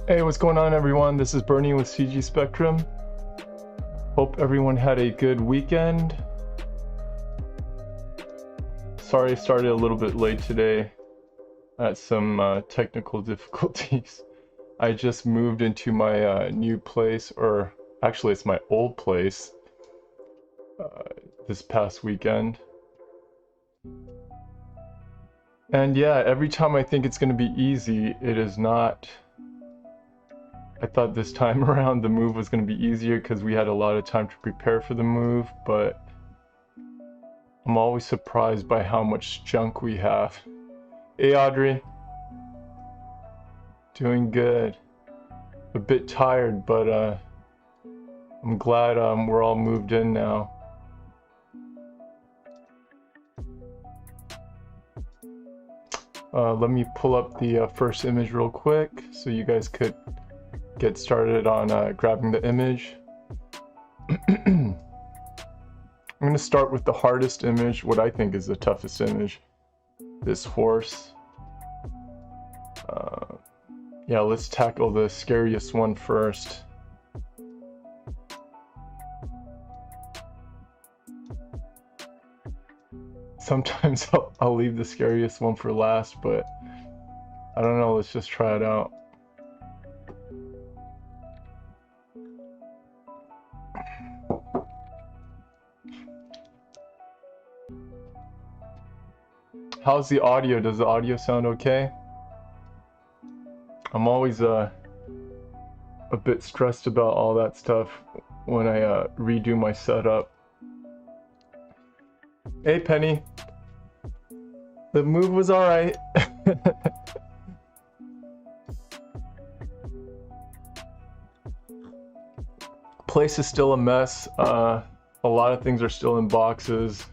Hey, what's going on, everyone? This is Bernie with CG Spectrum. Hope everyone had a good weekend. Sorry I started a little bit late today. I had some technical difficulties. I just moved into my new place, or actually it's my old place, this past weekend. And yeah, every time I think it's going to be easy, it is not. I thought this time around the move was going to be easier because we had a lot of time to prepare for the move, but I'm always surprised by how much junk we have. Hey Audrey. Doing good. A bit tired, but I'm glad we're all moved in now. Let me pull up the first image real quick so you guys could get started on grabbing the image. I'm going to start with the hardest image, what I think is the toughest image. This horse. Yeah, let's tackle the scariest one first. Sometimes I'll leave the scariest one for last, but I don't know, let's just try it out. How's the audio? Does the audio sound okay? I'm always a bit stressed about all that stuff when I redo my setup. Hey Penny. The move was alright. Place is still a mess. A lot of things are still in boxes.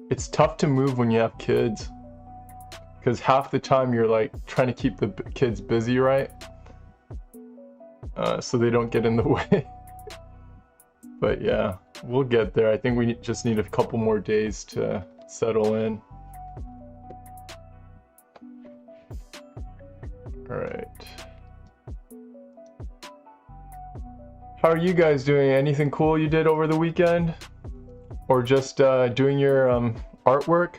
It's tough to move when you have kids, because half the time you're like trying to keep the kids busy, right? So they don't get in the way. But yeah, we'll get there. I think we just need a couple more days to settle in. All right. How are you guys doing? Anything cool you did over the weekend? Or just doing your artwork?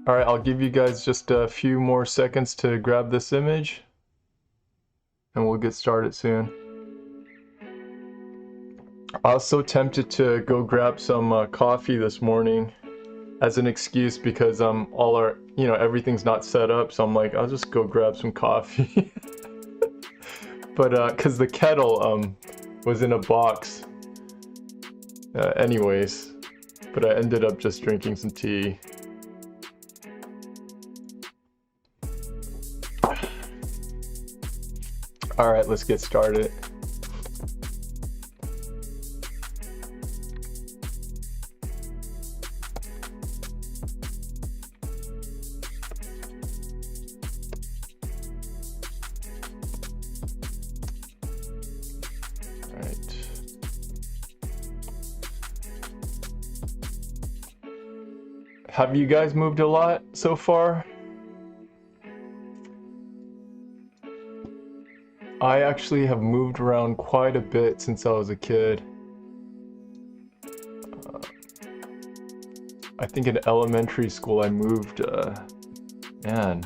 Alright, I'll give you guys just a few more seconds to grab this image, and we'll get started soon. I was so tempted to go grab some coffee this morning as an excuse because all our, everything's not set up, so I'm like, I'll just go grab some coffee. But because the kettle was in a box anyways, but I ended up just drinking some tea. Alright, let's get started. Have you guys moved a lot so far? I actually have moved around quite a bit since I was a kid. I think in elementary school I moved, man,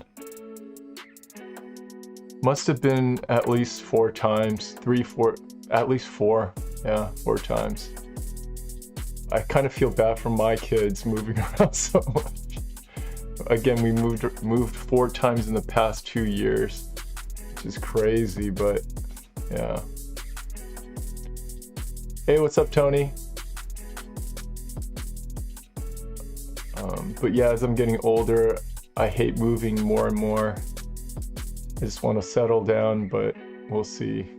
must have been at least 4 times, at least 4, yeah, 4 times. I kind of feel bad for my kids moving around so much. Again, we moved 4 times in the past 2 years, which is crazy, but yeah. Hey, what's up, Tony? But yeah, as I'm getting older, I hate moving more and more. I just want to settle down, but we'll see.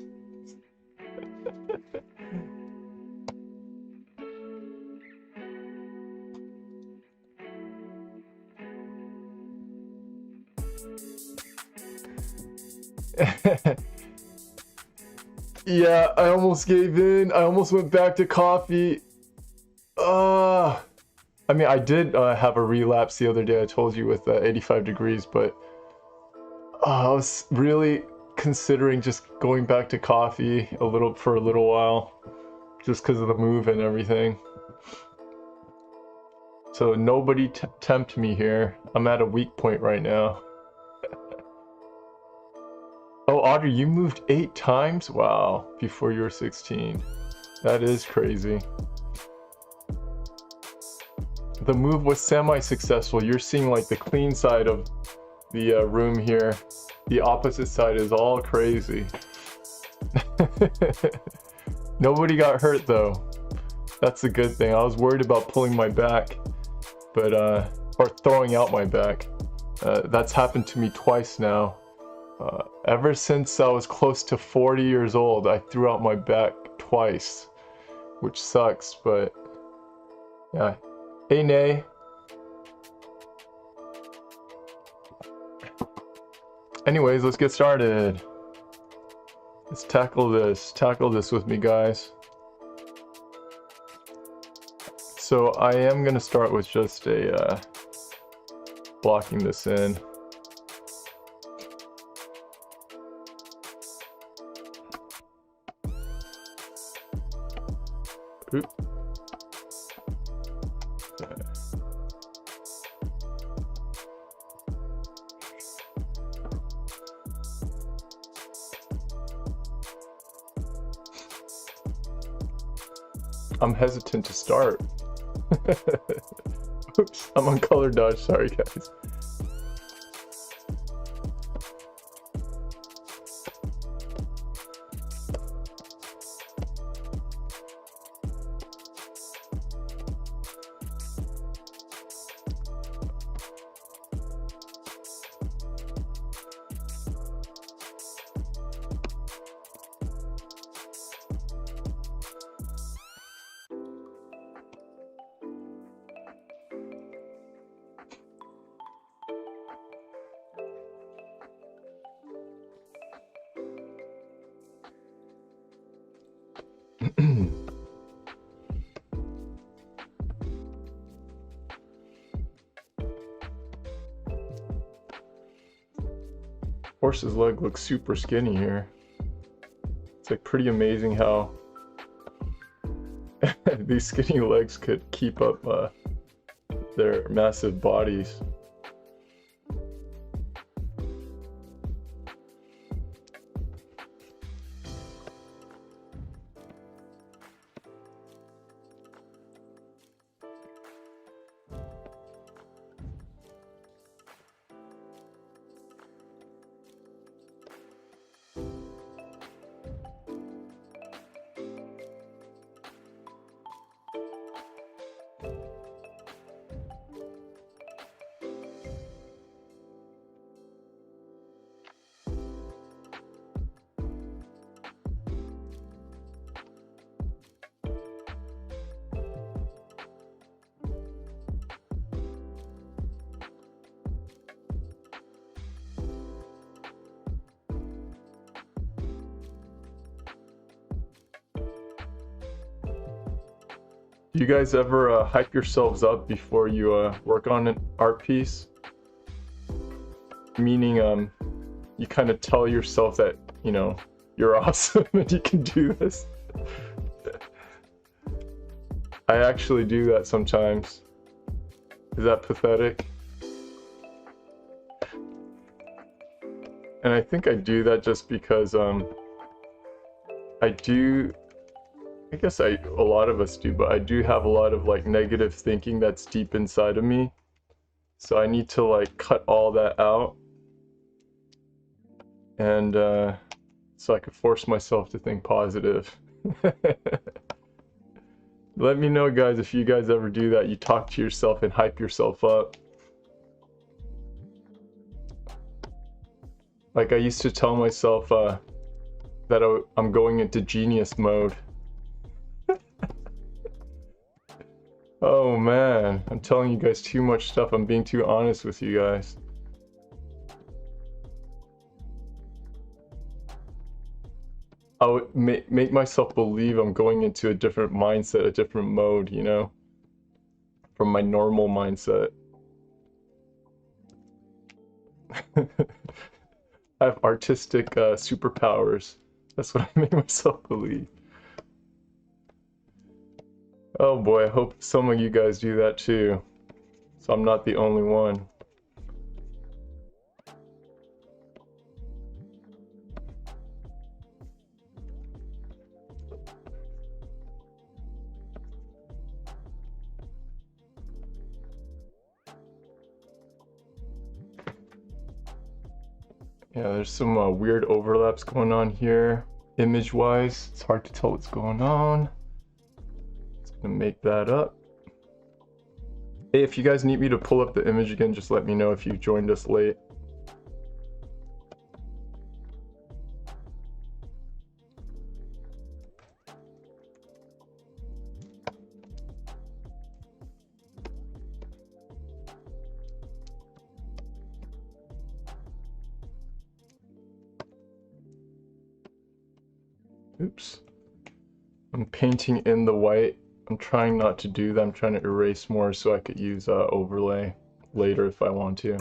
Yeah, I almost gave in. I almost went back to coffee. I mean, I did have a relapse the other day, I told you, with 85 degrees, but I was really considering just going back to coffee for a little while, just because of the move and everything. So nobody tempt me here. I'm at a weak point right now. Oh, Audrey, you moved 8 times? Wow, before you were 16. That is crazy. The move was semi-successful. You're seeing like the clean side of the room here. The opposite side is all crazy. Nobody got hurt though. That's a good thing. I was worried about pulling my back, but or throwing out my back. That's happened to me twice now. Ever since I was close to 40 years old, I threw out my back twice, which sucks, but yeah. Hey, Nay. Anyways, let's get started. Let's tackle this. Tackle this with me, guys. So I am gonna start with just a blocking this in. Oop. I'm hesitant to start. Oops, I'm on color dodge, sorry guys. Horse's leg looks super skinny here. It's like pretty amazing how these skinny legs could keep up their massive bodies. Do you guys ever hype yourselves up before you work on an art piece? Meaning, you kind of tell yourself that, you know, you're awesome and you can do this. I actually do that sometimes. Is that pathetic? And I think I do that just because, I guess a lot of us do, but I do have a lot of like negative thinking that's deep inside of me. So I need to like cut all that out. And so I could force myself to think positive. Let me know, guys, if you guys ever do that. You talk to yourself and hype yourself up. Like I used to tell myself that I'm going into genius mode. Oh man, I'm telling you guys too much stuff. I'm being too honest with you guys. I would make myself believe I'm going into a different mindset, a different mode, you know? from my normal mindset. I have artistic superpowers. That's what I make myself believe. Oh boy, I hope some of you guys do that too. So I'm not the only one. Yeah, there's some weird overlaps going on here, image-wise. It's hard to tell what's going on. Just gonna make that up. Hey, if you guys need me to pull up the image again, just let me know if you joined us late. Oops. I'm painting in the white. I'm trying not to do that. I'm trying to erase more so I could use overlay later if I want to.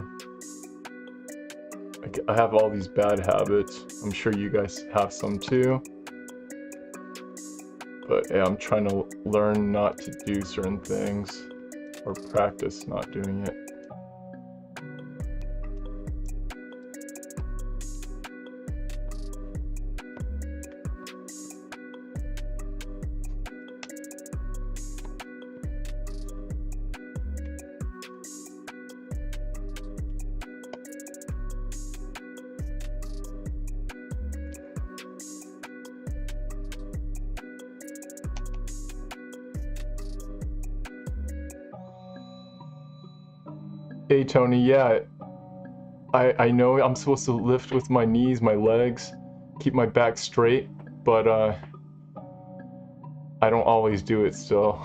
I have all these bad habits. I'm sure you guys have some too. But yeah, I'm trying to learn not to do certain things or practice not doing it. Hey Tony, yeah, I know I'm supposed to lift with my knees, my legs, keep my back straight, but I don't always do it still.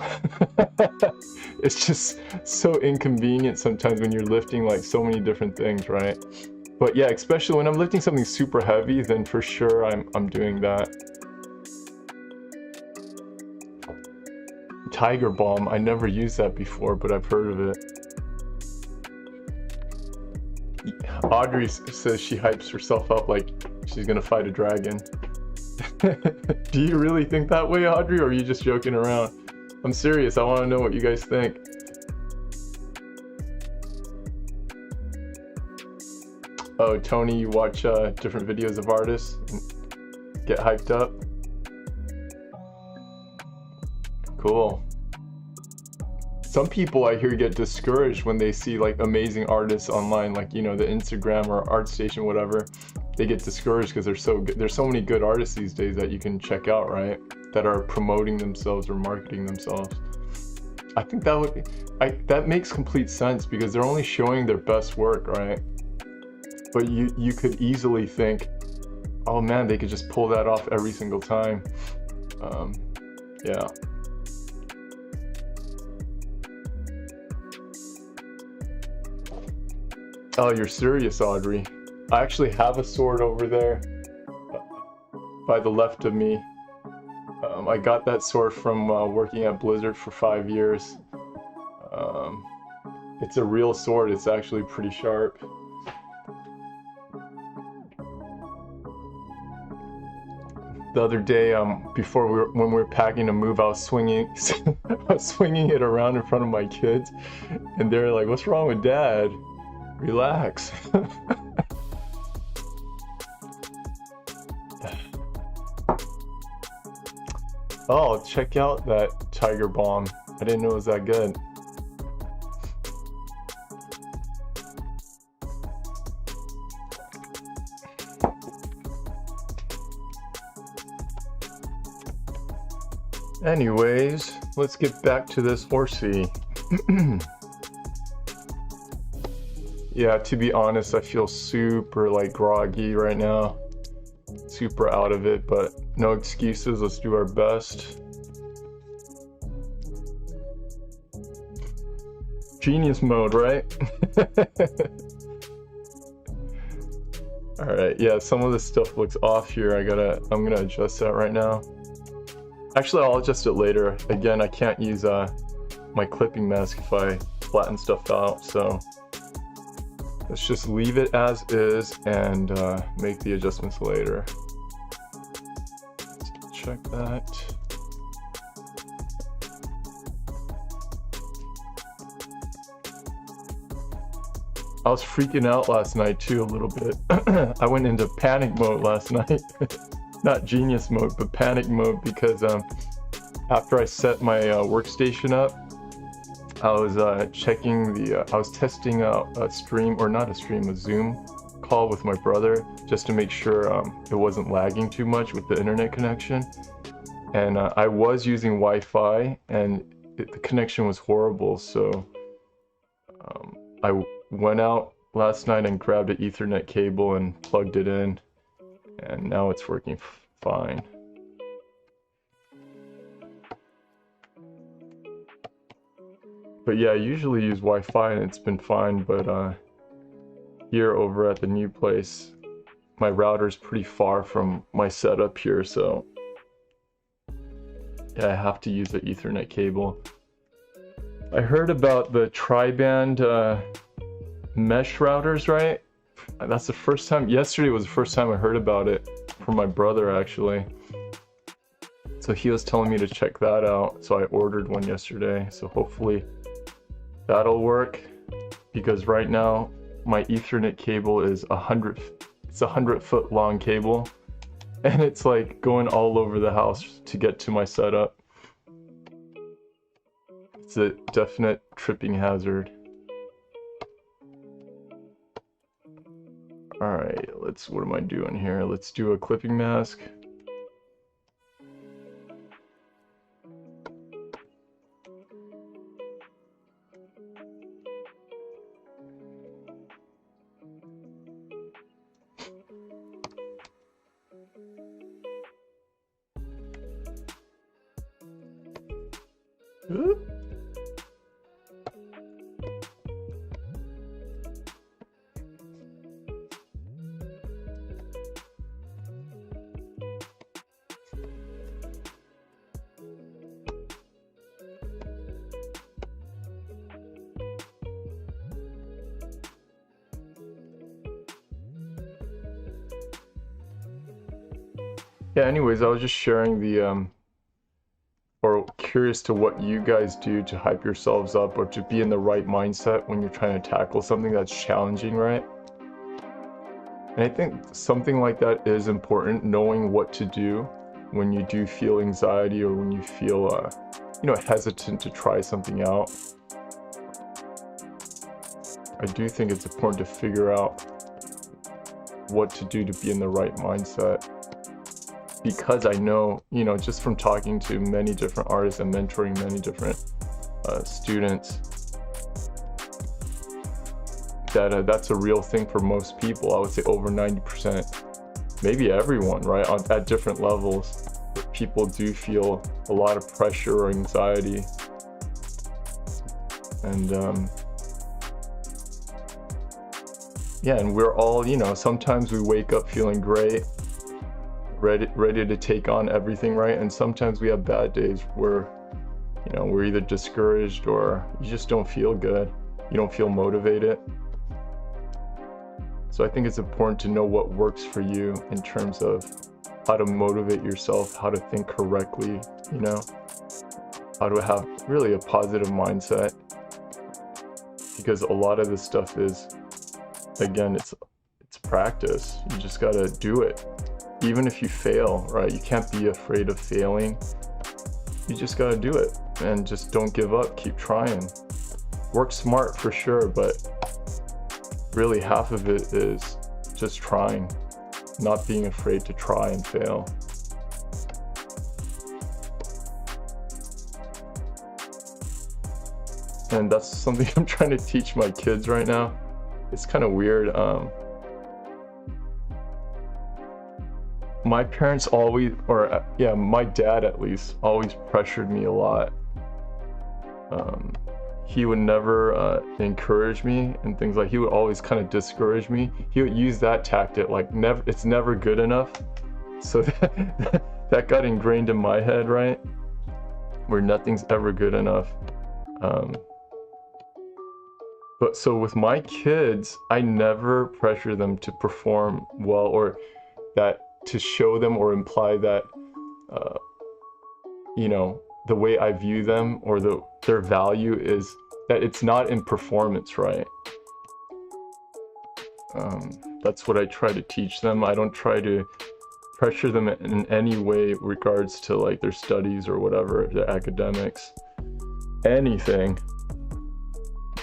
It's just so inconvenient sometimes when you're lifting like so many different things, right? But yeah, especially when I'm lifting something super heavy, then for sure I'm doing that. Tiger Balm, I never used that before, but I've heard of it. Audrey says she hypes herself up like she's gonna fight a dragon. Do you really think that way, Audrey, or are you just joking around? I'm serious, I want to know what you guys think. Oh, Tony, you watch different videos of artists and get hyped up? Cool. Some people I hear get discouraged when they see like amazing artists online, like, you know, the Instagram or ArtStation, whatever. They get discouraged because there's so many good artists these days that you can check out, right? That are promoting themselves or marketing themselves. I think that makes complete sense because they're only showing their best work, right? But you could easily think, oh man, they could just pull that off every single time. Yeah. Oh, you're serious, Audrey. I actually have a sword over there by the left of me. I got that sword from working at Blizzard for 5 years. It's a real sword. It's actually pretty sharp. The other day, when we were packing to move, I was swinging it around in front of my kids, and they're like, "What's wrong with Dad? Relax." Oh, check out that Tiger Balm. I didn't know it was that good. Anyways, let's get back to this horsey. Yeah, to be honest, I feel super like groggy right now. Super out of it, but no excuses. Let's do our best. Genius mode, right? All right, yeah, some of this stuff looks off here. I'm gonna adjust that right now. Actually, I'll adjust it later. Again, I can't use my clipping mask if I flatten stuff out. So let's just leave it as is and make the adjustments later. Let's check that. I was freaking out last night too a little bit. I went into panic mode last night. Not genius mode, but panic mode, because after I set my workstation up, I was checking the, I was testing out a stream, or not a stream, a Zoom call with my brother, just to make sure it wasn't lagging too much with the internet connection. And I was using Wi-Fi, and the connection was horrible, so I went out last night and grabbed an Ethernet cable and plugged it in, and now it's working fine. But yeah, I usually use Wi-Fi and it's been fine, but here over at the new place, my router's pretty far from my setup here, so yeah, I have to use the Ethernet cable. I heard about the tri-band mesh routers, right? That's the first time, yesterday was the first time I heard about it from my brother actually. So he was telling me to check that out, so I ordered one yesterday, so hopefully that'll work, because right now my Ethernet cable is 100-foot long cable, and it's like going all over the house to get to my setup. It's a definite tripping hazard. Alright, what am I doing here? Let's do a clipping mask. Yeah, anyways, I was just sharing the, or curious to what you guys do to hype yourselves up or to be in the right mindset when you're trying to tackle something that's challenging, right? And I think something like that is important, knowing what to do when you do feel anxiety or when you feel, you know, hesitant to try something out. I do think it's important to figure out what to do to be in the right mindset. Because I know, you know, just from talking to many different artists and mentoring many different students, that that's a real thing for most people. I would say over 90%, maybe everyone, right? At different levels, people do feel a lot of pressure or anxiety. And yeah, and we're all, you know, sometimes we wake up feeling great, ready to take on everything, right? And sometimes we have bad days where, you know, we're either discouraged or you just don't feel good. You don't feel motivated. So I think it's important to know what works for you in terms of how to motivate yourself, how to think correctly, you know, how to have really a positive mindset. Because a lot of this stuff is, again, it's practice. You just gotta do it. Even if you fail, right? You can't be afraid of failing. You just gotta do it and just don't give up, keep trying. Work smart for sure, but really half of it is just trying, not being afraid to try and fail. And that's something I'm trying to teach my kids right now. It's kind of weird. My parents always, or yeah, my dad at least, always pressured me a lot. He would never encourage me and things like, he would always kind of discourage me. He would use that tactic, like it's never good enough. So that got ingrained in my head, right? Where nothing's ever good enough. But so with my kids, I never pressure them to perform well, or that to show them or imply that, you know, the way I view them or their value is that it's not in performance, right? That's what I try to teach them. I don't try to pressure them in any way regards to like their studies or whatever, their academics, anything.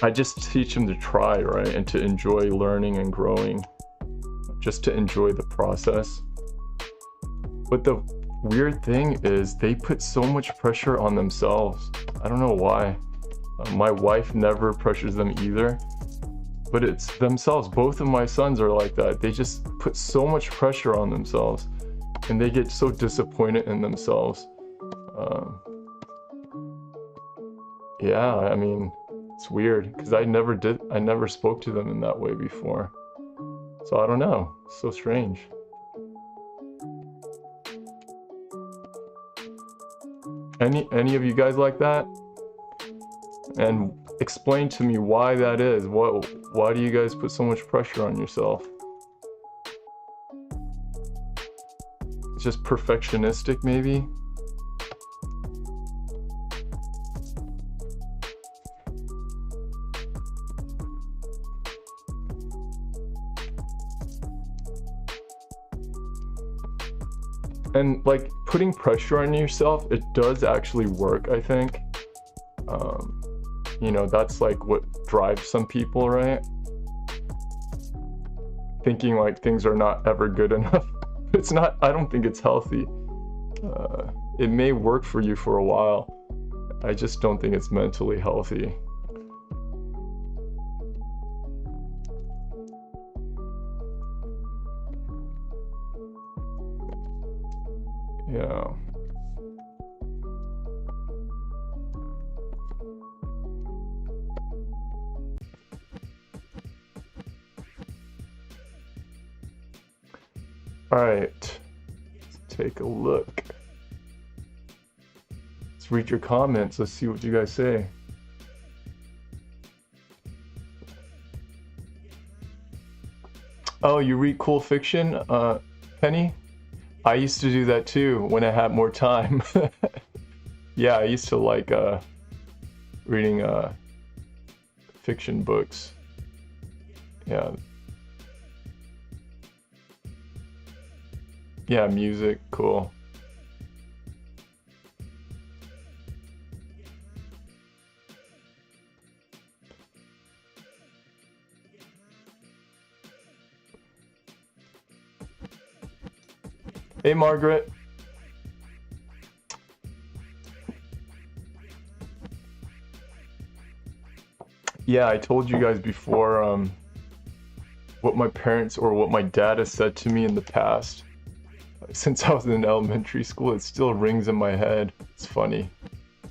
I just teach them to try, right? And to enjoy learning and growing, just to enjoy the process. But the weird thing is they put so much pressure on themselves. I don't know why. My wife never pressures them either, but it's themselves. Both of my sons are like that. They just put so much pressure on themselves and they get so disappointed in themselves. Yeah, I mean, it's weird because I never spoke to them in that way before. So I don't know, it's so strange. Any of you guys like that? And explain to me why that is. Why do you guys put so much pressure on yourself? It's just perfectionistic, maybe? And like putting pressure on yourself, it does actually work, I think. You know, that's like what drives some people, right? Thinking like things are not ever good enough. It's not, I don't think it's healthy. It may work for you for a while. I just don't think it's mentally healthy. Yeah. All right, let's take a look. Let's read your comments. Let's see what you guys say. Oh, you read cool fiction, Penny? I used to do that too when I had more time. Yeah, I used to like reading fiction books. Yeah. Yeah, music, cool. Hey, Margaret. Yeah, I told you guys before what my parents or what my dad has said to me in the past. Since I was in elementary school, it still rings in my head. It's funny.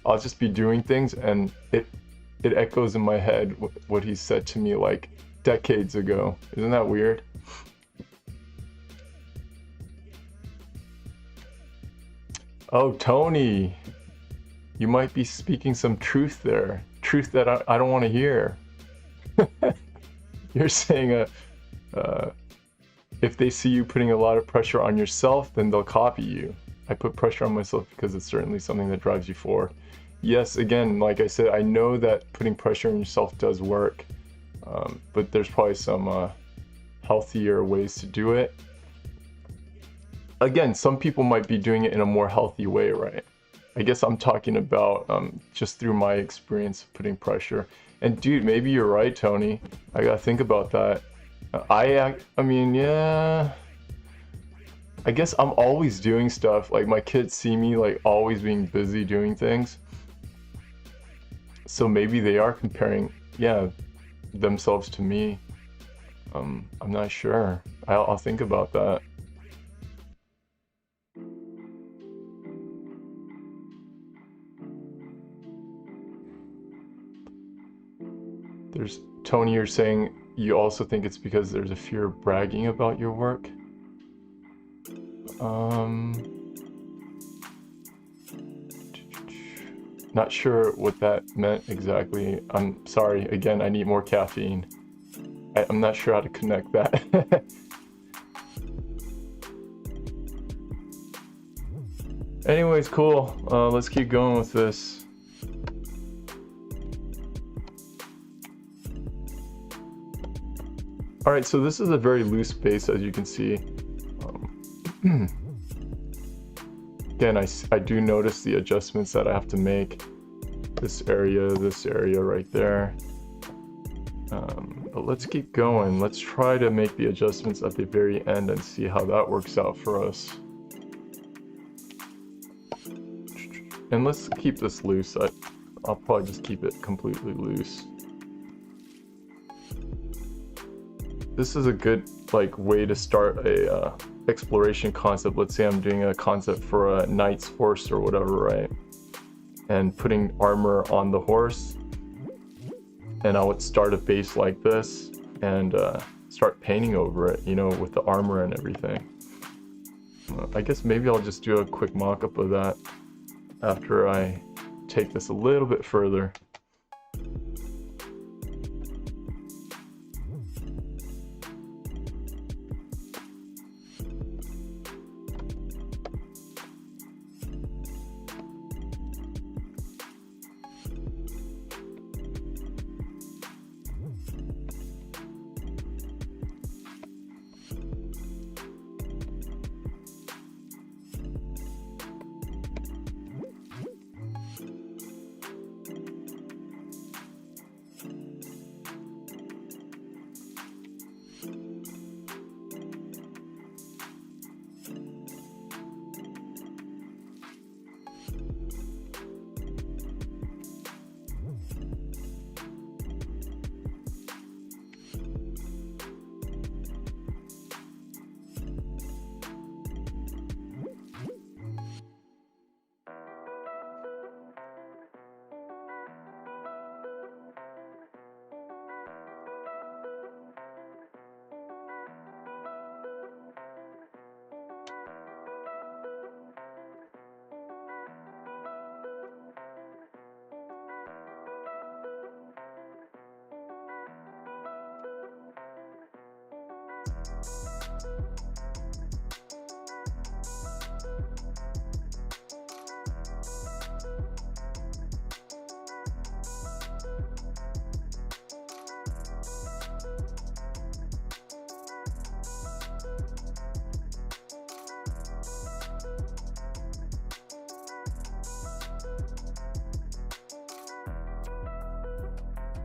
I'll just be doing things and it echoes in my head what he said to me like decades ago. Isn't that weird? Oh, Tony, you might be speaking some truth there. Truth that I don't want to hear. You're saying if they see you putting a lot of pressure on yourself, then they'll copy you. I put pressure on myself because it's certainly something that drives you forward. Yes, again, like I said, I know that putting pressure on yourself does work, but there's probably some healthier ways to do it. Again, some people might be doing it in a more healthy way, right? I guess I'm talking about just through my experience of putting pressure. And dude, maybe you're right, Tony. I gotta think about that. I mean, yeah. I guess I'm always doing stuff. Like my kids see me like always being busy doing things. So maybe they are comparing, yeah, themselves to me. I'm not sure. I'll think about that. There's Tony, you're saying you also think it's because there's a fear of bragging about your work? Not sure what that meant exactly. I'm sorry, again, I need more caffeine. I'm not sure how to connect that. Anyways, cool. Let's keep going with this. All right, so this is a very loose base, as you can see. Again, I do notice the adjustments that I have to make. This area right there. But let's keep going. Let's try to make the adjustments at the very end and see how that works out for us. And let's keep this loose. I'll probably just keep it completely loose. This is a good way to start a exploration concept. Let's say I'm doing a concept for a knight's horse or whatever, right? And putting armor on the horse. And I would start a base like this and start painting over it, with the armor and everything. I guess maybe I'll just do a quick mock-up of that after I take this a little bit further.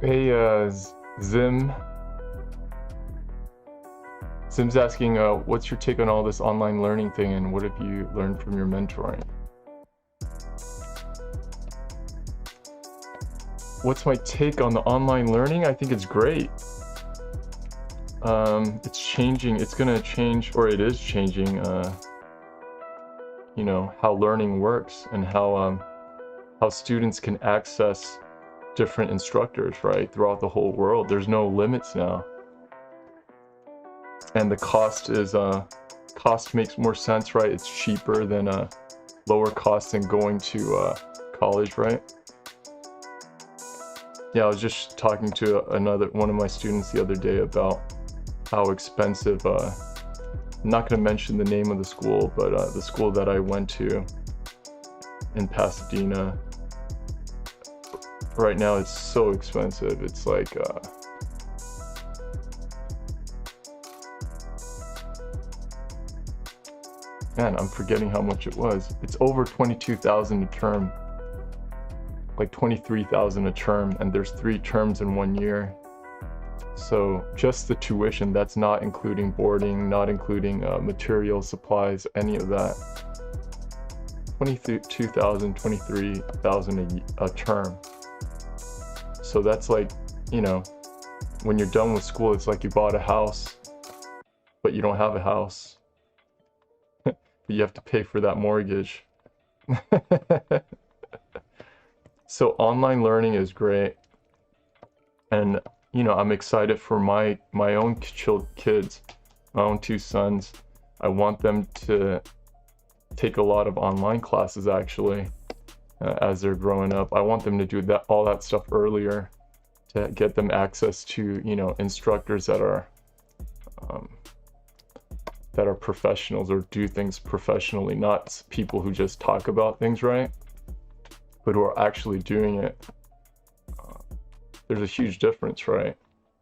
Hey, Zim's asking, what's your take on all this online learning thing, and what have you learned from your mentoring? What's my take on the online learning? I think it's great. It's changing. It's gonna change, or it is changing. How learning works and how students can access different instructors, right, throughout the whole world. There's no limits now, and the cost makes more sense, right? It's cheaper than lower cost than going to college, right? Yeah, I was just talking to one of my students the other day about how expensive. I'm not going to mention the name of the school, but the school that I went to in Pasadena. Right now it's so expensive. It's like man, I'm forgetting how much it was. It's over $22,000 a term, like $23,000 a term, and there's 3 terms in 1 year. So just the tuition, that's not including boarding, not including material, supplies, any of that. $22,000, $23,000 a term. So that's like, when you're done with school, it's like you bought a house, but you don't have a house. But you have to pay for that mortgage. So online learning is great. And, I'm excited for my own kids, my own 2 sons. I want them to take a lot of online classes, actually. as they're growing up. I want them to do all that stuff earlier to get them access to, you know, instructors that are professionals or do things professionally, not people who just talk about things, right? But who are actually doing it. There's a huge difference, right?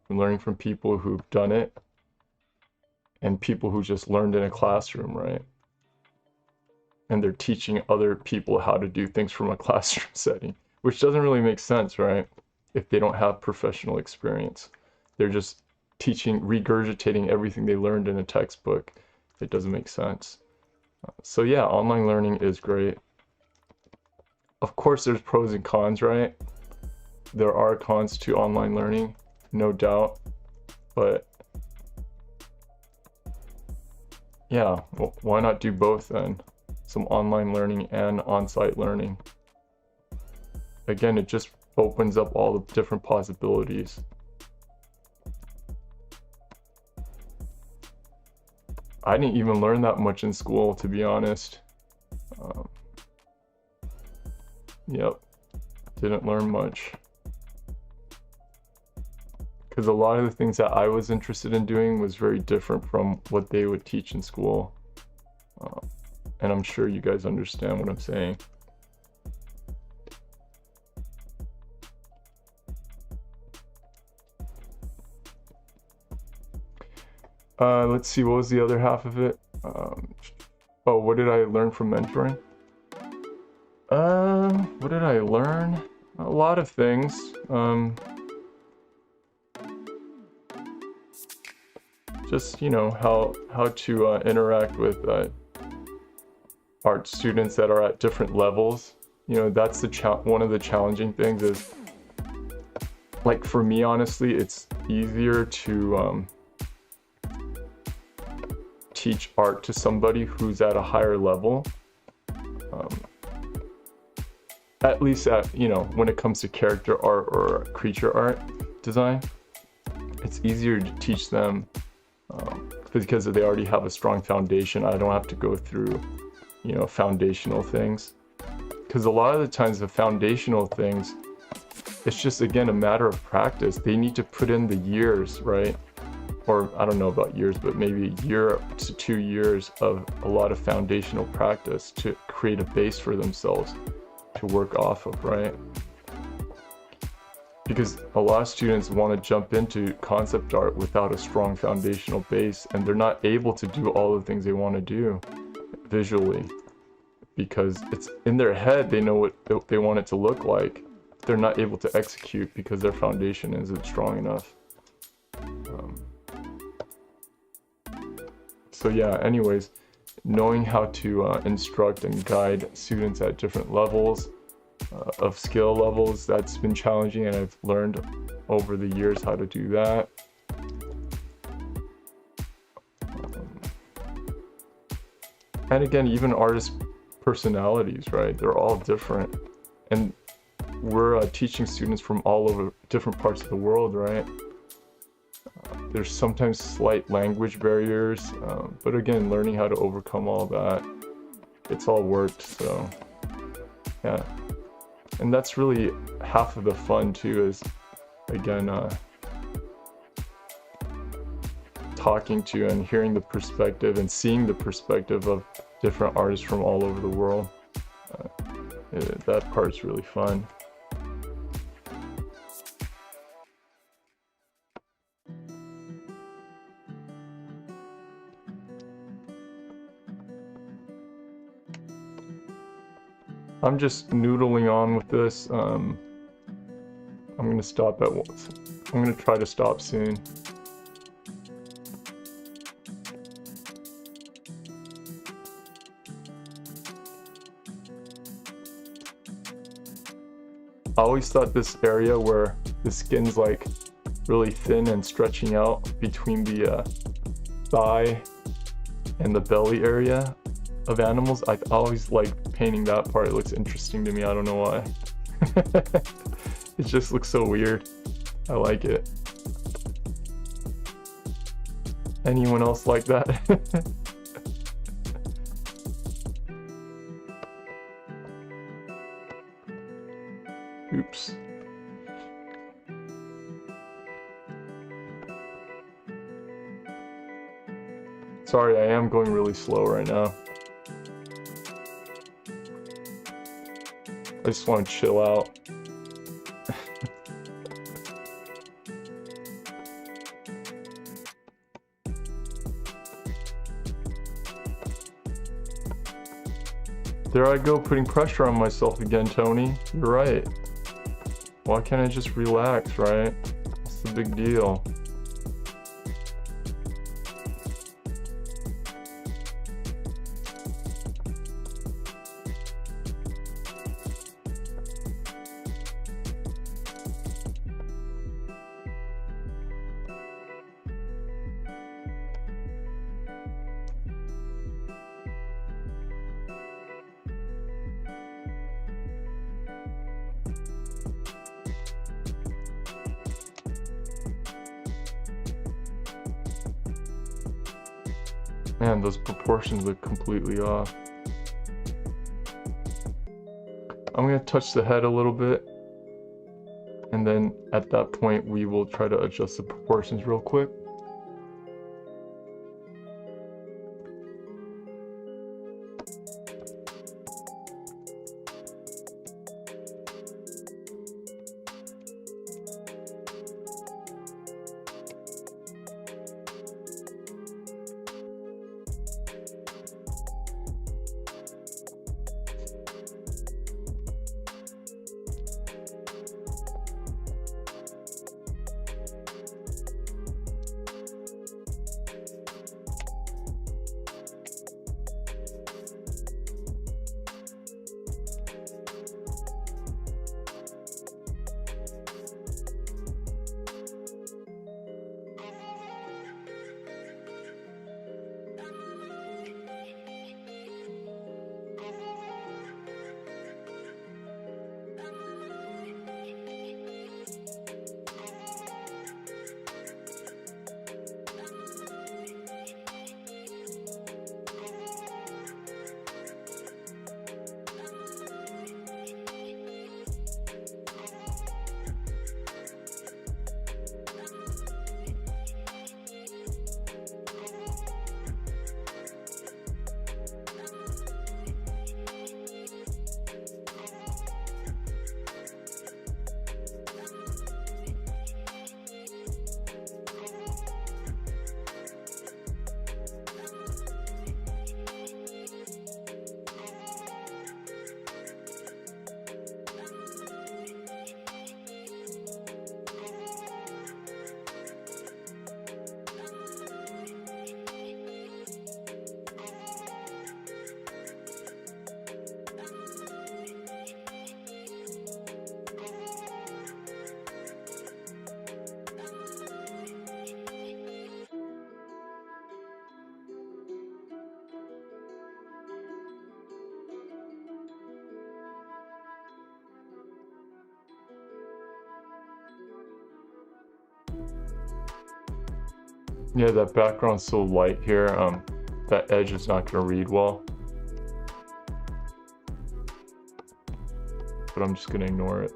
Learning from people who've done it and people who just learned in a classroom, right? And they're teaching other people how to do things from a classroom setting, which doesn't really make sense, right? If they don't have professional experience. They're just teaching, regurgitating everything they learned in a textbook. It doesn't make sense. So yeah, online learning is great. Of course, there's pros and cons, right? There are cons to online learning, no doubt. But yeah, well, why not do both then? Some online learning and on-site learning. Again, it just opens up all the different possibilities. I didn't even learn that much in school, to be honest. Yep, didn't learn much. Because a lot of the things that I was interested in doing was very different from what they would teach in school. And I'm sure you guys understand what I'm saying. Let's see, what was the other half of it? Oh, what did I learn from mentoring? What did I learn? A lot of things. Just, you know, how to interact with art students that are at different levels. You know, that's one of the challenging things is, like, for me, honestly, it's easier to teach art to somebody who's at a higher level. At least you know, when it comes to character art or creature art design, it's easier to teach them because they already have a strong foundation. I don't have to go through, you know, foundational things. Because a lot of the times the foundational things, it's just, again, a matter of practice. They need to put in the years, right? Or I don't know about years, but maybe a year to 2 years of a lot of foundational practice to create a base for themselves to work off of, right? Because a lot of students want to jump into concept art without a strong foundational base, and they're not able to do all the things they want to do visually because it's in their head. They know what they want it to look like. They're not able to execute because their foundation isn't strong enough. So yeah, anyways, knowing how to instruct and guide students at different levels of skill levels, that's been challenging, and I've learned over the years how to do that. And again, even artist personalities, right? They're all different. And we're teaching students from all over different parts of the world, right? There's sometimes slight language barriers, but again, learning how to overcome all that, it's all worked, so yeah. And that's really half of the fun too, is again, talking to and hearing the perspective and seeing the perspective of different artists from all over the world. That part's really fun. I'm just noodling on with this. I'm gonna stop at once. I'm gonna try to stop soon. I always thought this area where the skin's like really thin and stretching out between the thigh and the belly area of animals, I always like painting that part. It looks interesting to me. I don't know why. It just looks so weird. I like it. Anyone else like that? Oops. Sorry, I am going really slow right now. I just want to chill out. There I go, putting pressure on myself again, Tony. You're right. Why can't I just relax, right? What's the big deal? Man, those proportions look completely off. I'm gonna touch the head a little bit, and then at that point we will try to adjust the proportions real quick. Yeah, that background's so light here, that edge is not gonna read well. But I'm just gonna ignore it.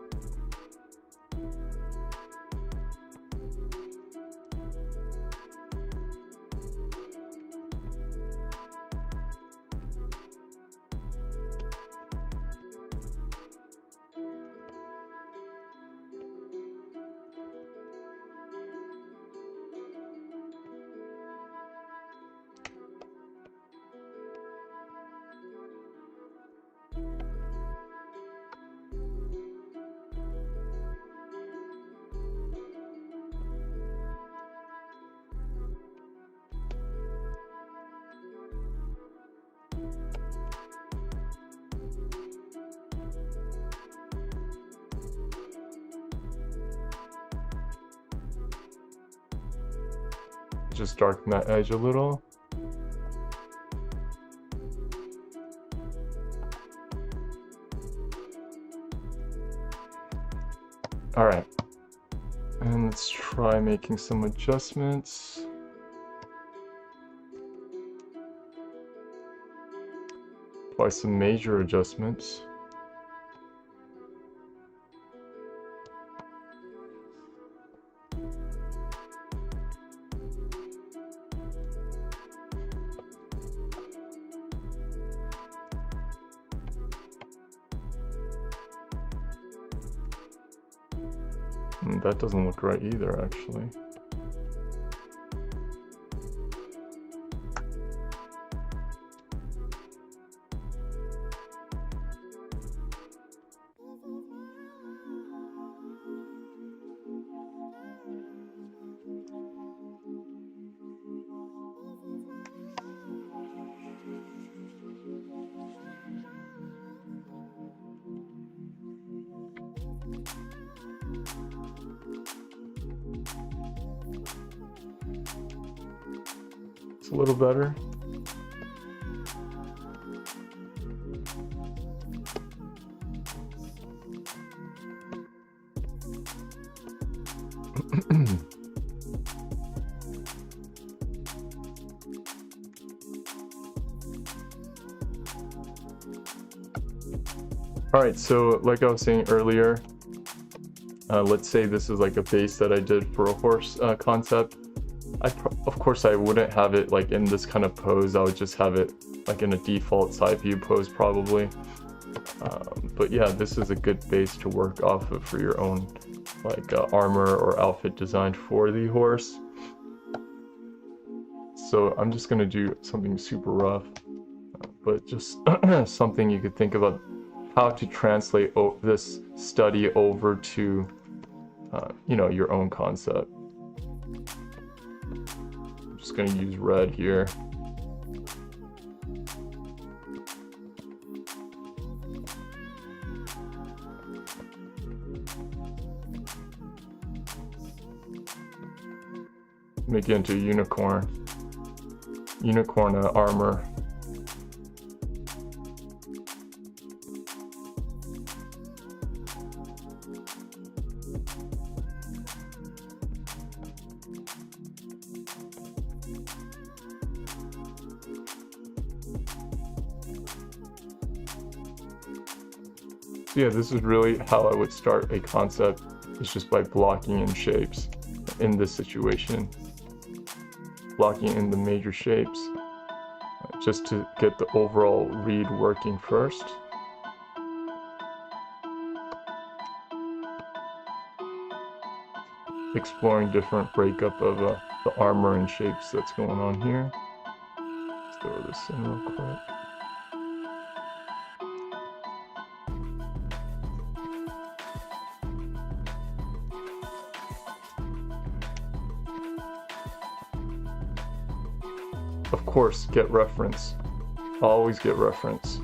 Just darken that edge a little. All right, and let's try making some adjustments. Apply some major adjustments. That doesn't look right either, actually. It's a little better. All right, so like I was saying earlier, let's say this is like a base that I did for a horse concept. Of course, I wouldn't have it like in this kind of pose. I would just have it like in a default side view pose probably. But yeah, this is a good base to work off of for your own like armor or outfit designed for the horse. So I'm just gonna do something super rough, but just something you could think about how to translate this study over to you know, your own concept. I'm just going to use red here. Make it into a unicorn armor. So yeah, this is really how I would start a concept. It's just by blocking in shapes in this situation. Blocking in the major shapes just to get the overall read working first. Exploring different breakup of the armor and shapes that's going on here. Let's throw this in real quick. Of course, get reference. Always get reference.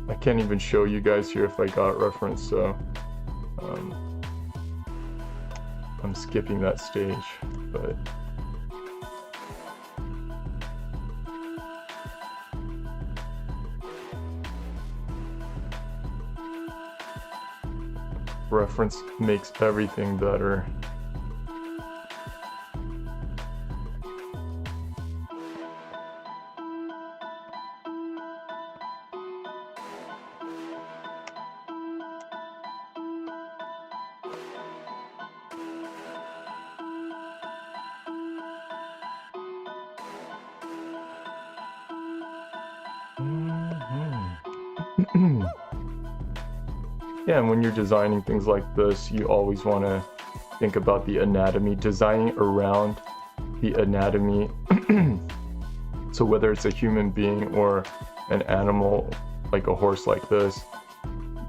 I can't even show you guys here if I got reference, so I'm skipping that stage, but reference makes everything better. Yeah, and when you're designing things like this, you always want to think about the anatomy, designing around the anatomy. So whether it's a human being or an animal like a horse like this,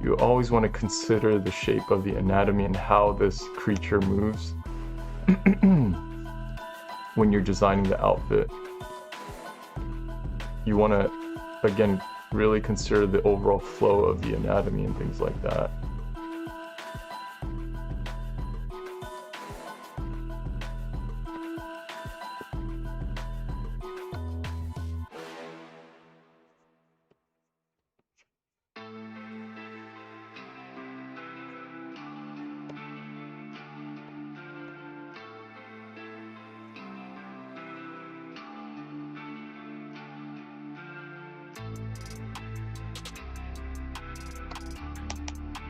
you always want to consider the shape of the anatomy and how this creature moves when you're designing the outfit. You want to, again, really consider the overall flow of the anatomy and things like that.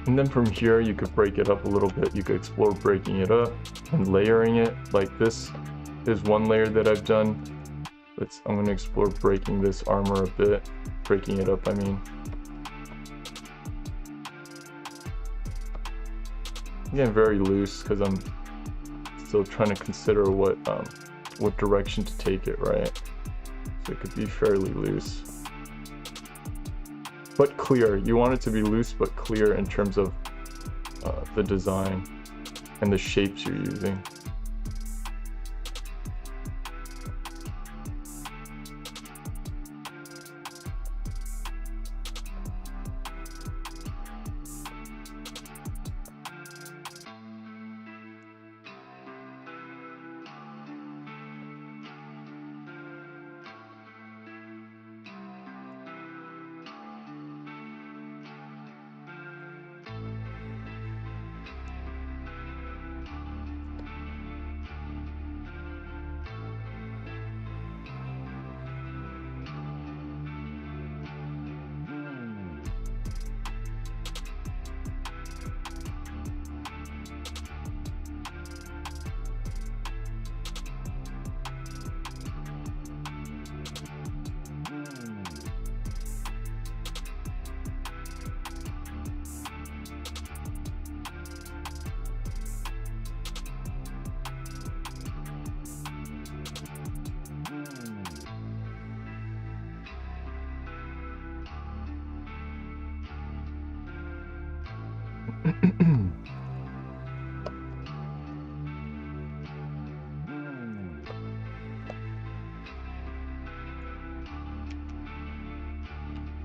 And then from here, you could break it up a little bit. You could explore breaking it up and layering it. Like this is one layer that I've done. I'm going to explore breaking this armor a bit. Breaking it up, I mean. Again, very loose because I'm still trying to consider what direction to take it, right? So it could be fairly loose. But clear. You want it to be loose but clear in terms of the design and the shapes you're using.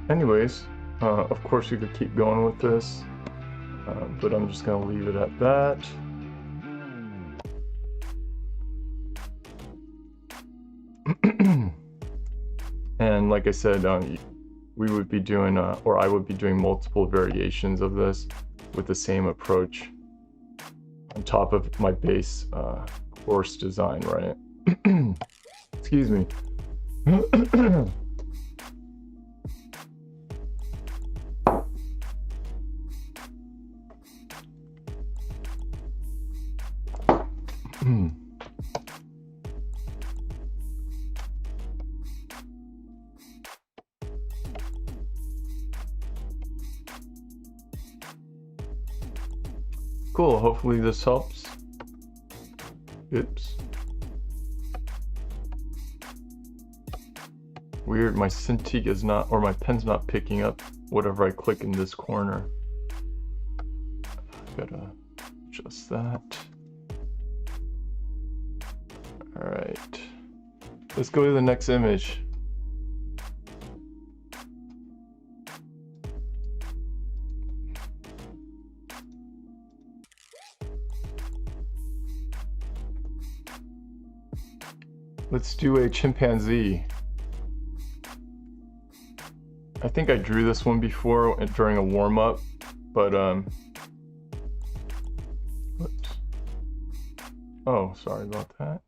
Anyways, of course we could keep going with this, but I'm just gonna leave it at that. And like I said, we would be doing, or I would be doing multiple variations of this with the same approach on top of my base course design, right? Excuse me. Cool, hopefully this helps. Oops. Weird, my Cintiq is not, or my pen's not picking up whatever I click in this corner. Gotta adjust that. All right, let's go to the next image. Let's do a chimpanzee. I think I drew this one before during a warm-up, but whoops. Oh, sorry about that.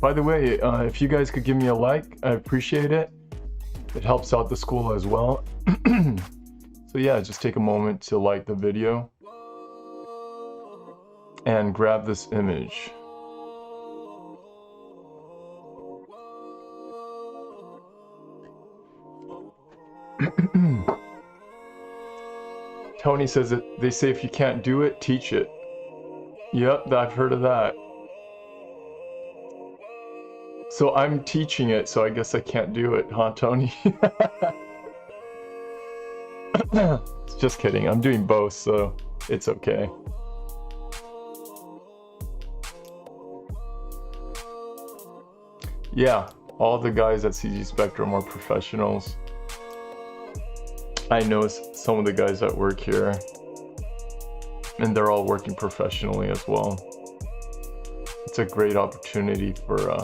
By the way, if you guys could give me a like, I appreciate it. It helps out the school as well. So yeah, just take a moment to like the video and grab this image. Tony says that they say if you can't do it, teach it. Yep, I've heard of that. So I'm teaching it, so I guess I can't do it, huh, Tony? Just kidding, I'm doing both, so it's okay. Yeah, all the guys at CG Spectrum are professionals. I know some of the guys that work here, and they're all working professionally as well. It's a great opportunity for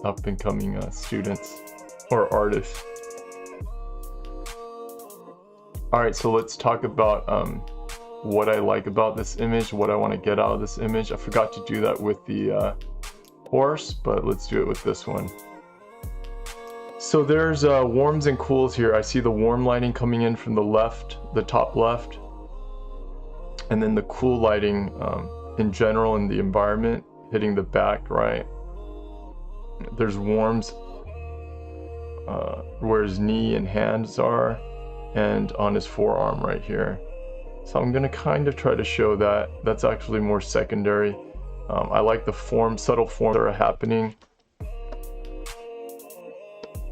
up-and-coming students or artists. Alright, so let's talk about what I like about this image, what I want to get out of this image. I forgot to do that with the horse, but let's do it with this one. So there's warms and cools here. I see the warm lighting coming in from the left, the top left, and then the cool lighting in general in the environment hitting the back right. There's warms where his knee and hands are, and on his forearm right here. So I'm gonna kind of try to show that. That's actually more secondary. I like the subtle forms that are happening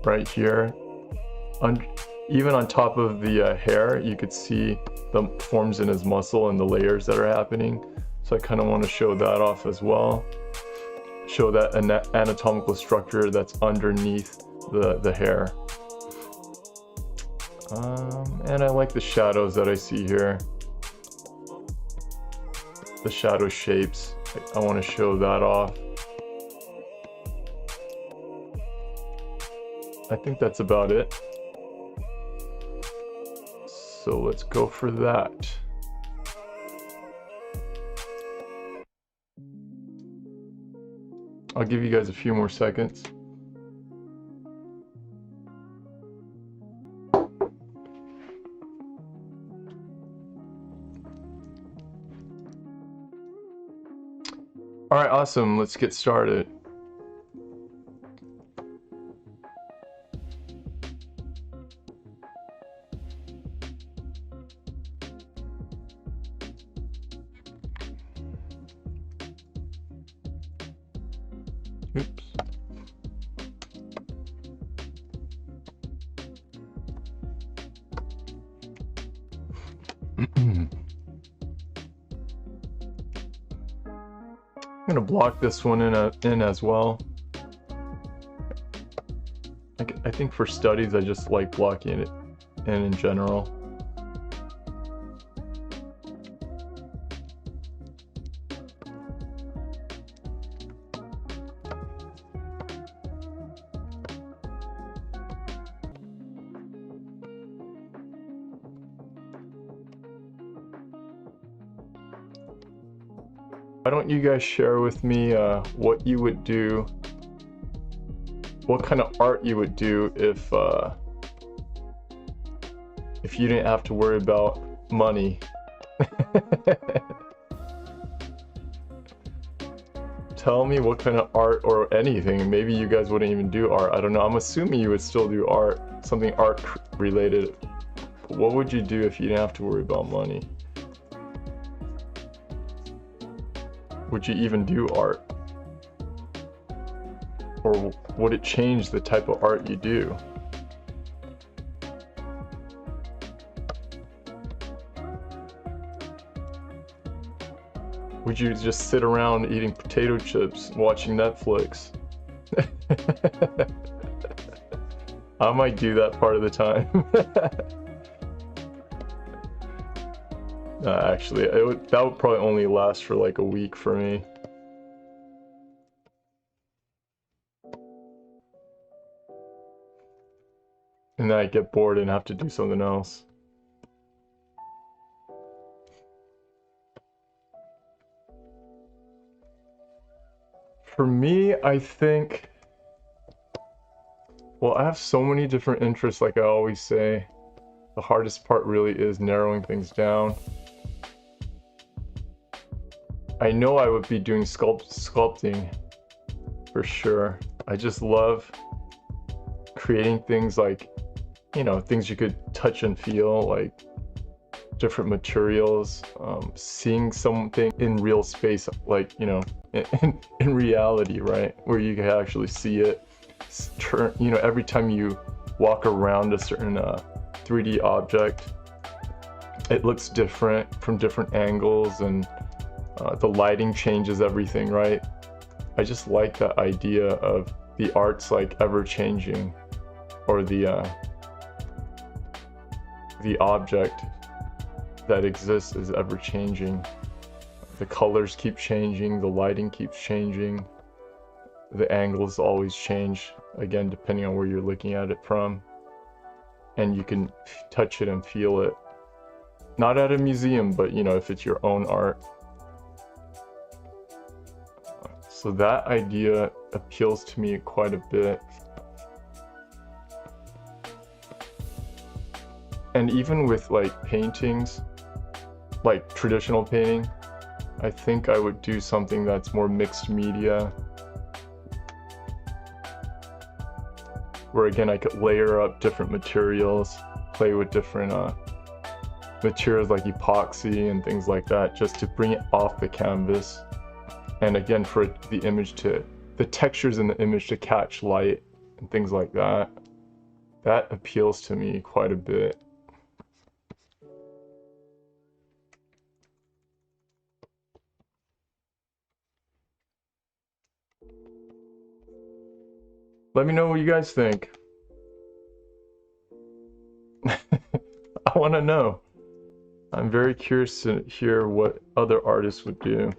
right here. Even on top of the hair, you could see the forms in his muscle and the layers that are happening. So I kind of want to show that off as well. Show that anatomical structure that's underneath the hair. And I like the shadows that I see here. The shadow shapes. I want to show that off. I think that's about it. So let's go for that. I'll give you guys a few more seconds. All right, awesome. Let's get started. Oops. I'm gonna block this one in as well. I think for studies, I just like blocking it in general. Why don't you guys share with me what you would do, what kind of art you would do if you didn't have to worry about money? Tell me what kind of art or anything. Maybe you guys wouldn't even do art. I don't know. I'm assuming you would still do art, something art related. What would you do if you didn't have to worry about money? Would you even do art? Or would it change the type of art you do? Would you just sit around eating potato chips, watching Netflix? I might do that part of the time. Actually, that would probably only last for like a week for me. And then I get bored and have to do something else. For me, I think, well, I have so many different interests, like I always say. The hardest part really is narrowing things down. I know I would be doing sculpting for sure. I just love creating things like, you know, things you could touch and feel, like different materials, seeing something in real space, like, you know, in reality, right? Where you can actually see it. You know, every time you walk around a certain 3D object, it looks different from different angles, and the lighting changes everything, right? I just like that idea of the art's like ever changing, or the object that exists is ever changing. The colors keep changing, the lighting keeps changing, the angles always change, again, depending on where you're looking at it from. And you can touch it and feel it. Not at a museum, but you know, if it's your own art. So that idea appeals to me quite a bit. And even with like paintings, like traditional painting, I think I would do something that's more mixed media, where again I could layer up different materials, play with different materials like epoxy and things like that, just to bring it off the canvas. And again, for the image to, the textures in the image to catch light and things like that. That appeals to me quite a bit. Let me know what you guys think. I want to know. I'm very curious to hear what other artists would do.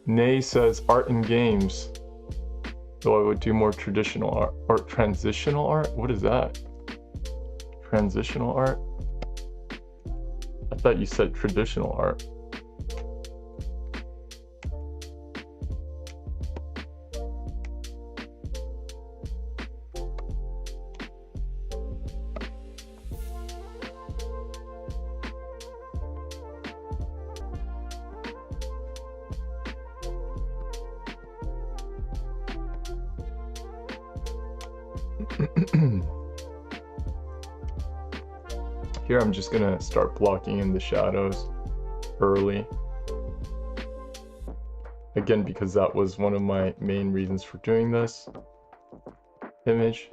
Nay says art and games. So I would do more traditional art or transitional art? What is that? Transitional art? I thought you said traditional art. Here I'm just gonna start blocking in the shadows early. Again, because that was one of my main reasons for doing this image.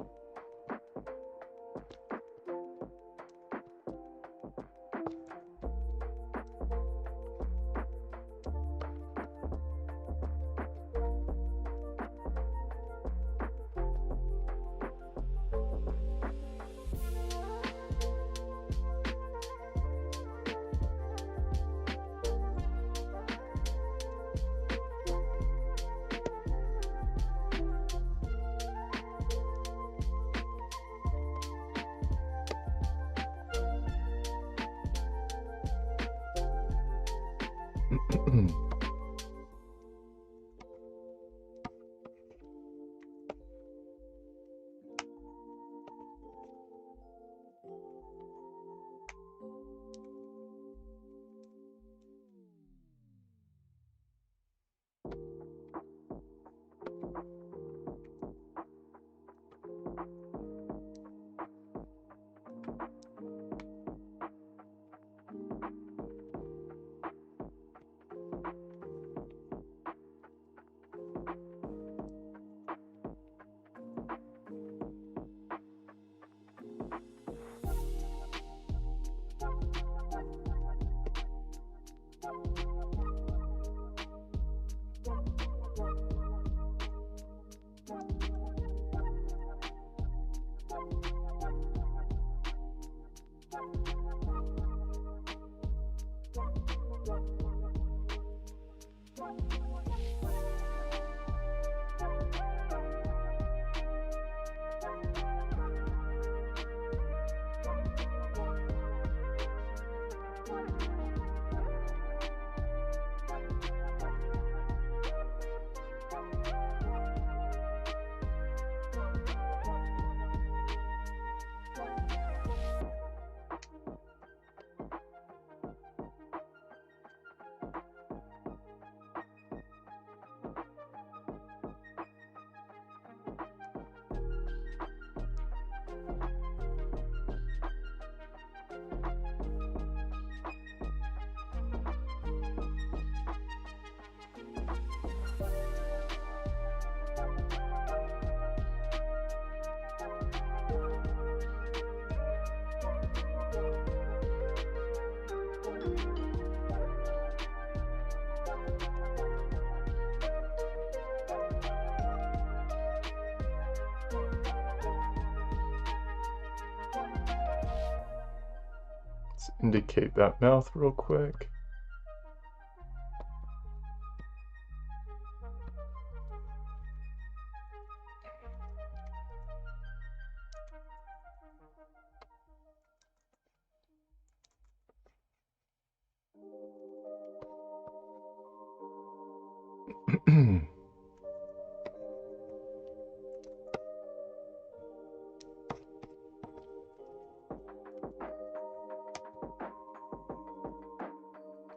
Let's indicate that mouth real quick.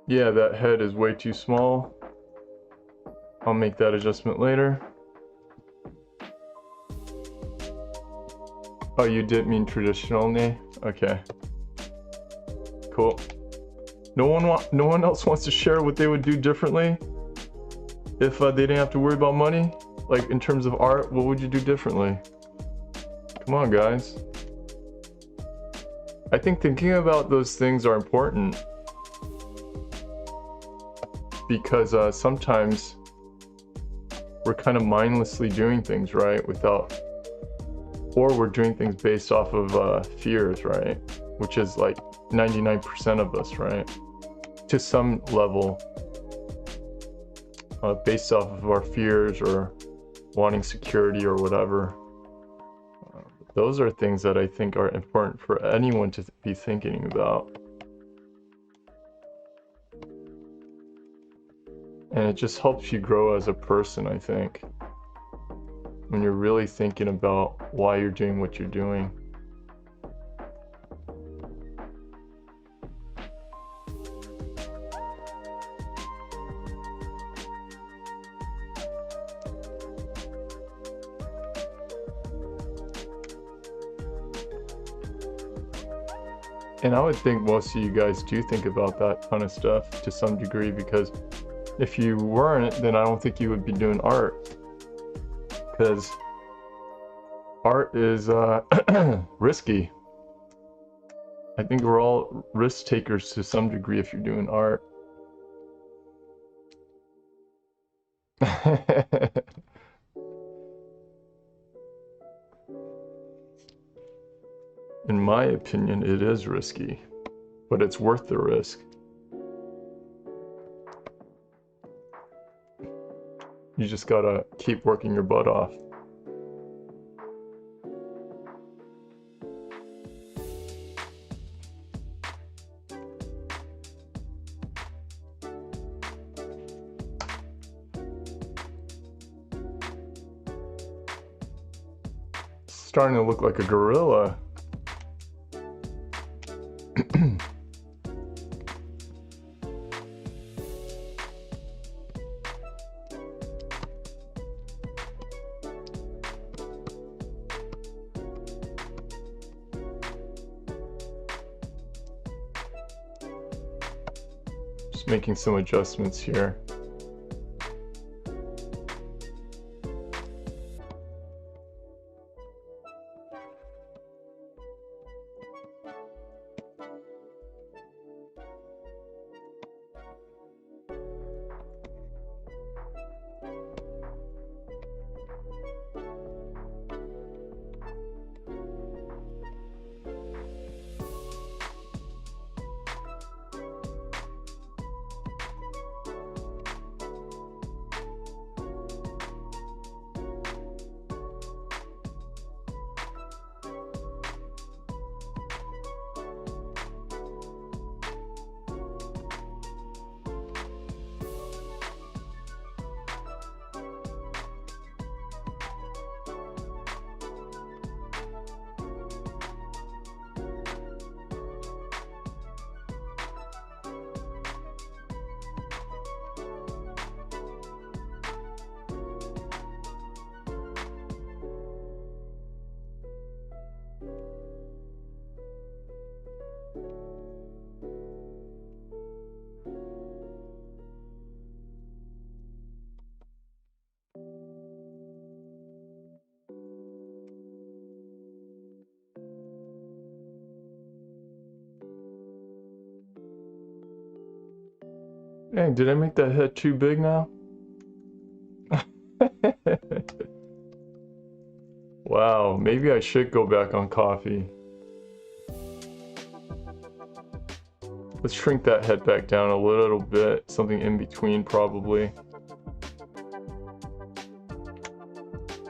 Yeah, that head is way too small. I'll make that adjustment later. Oh, you did mean traditional knee? Okay. Cool. No one else wants to share what they would do differently if they didn't have to worry about money? Like in terms of art, what would you do differently? Come on, guys. I think thinking about those things are important because sometimes we're kind of mindlessly doing things, right? Or we're doing things based off of fears, right? Which is like 99% of us, right? To some level, based off of our fears or wanting security or whatever. Those are things that I think are important for anyone to be thinking about. And it just helps you grow as a person, I think, when you're really thinking about why you're doing what you're doing. And I would think most of you guys do think about that kind of stuff to some degree, because if you weren't, then I don't think you would be doing art. Because art is risky. I think we're all risk takers to some degree if you're doing art. In my opinion, it is risky, but it's worth the risk. You just gotta keep working your butt off. It's starting to look like a gorilla. Just making some adjustments here. Dang, did I make that head too big now? Wow, maybe I should go back on coffee. Let's shrink that head back down a little bit, something in between probably.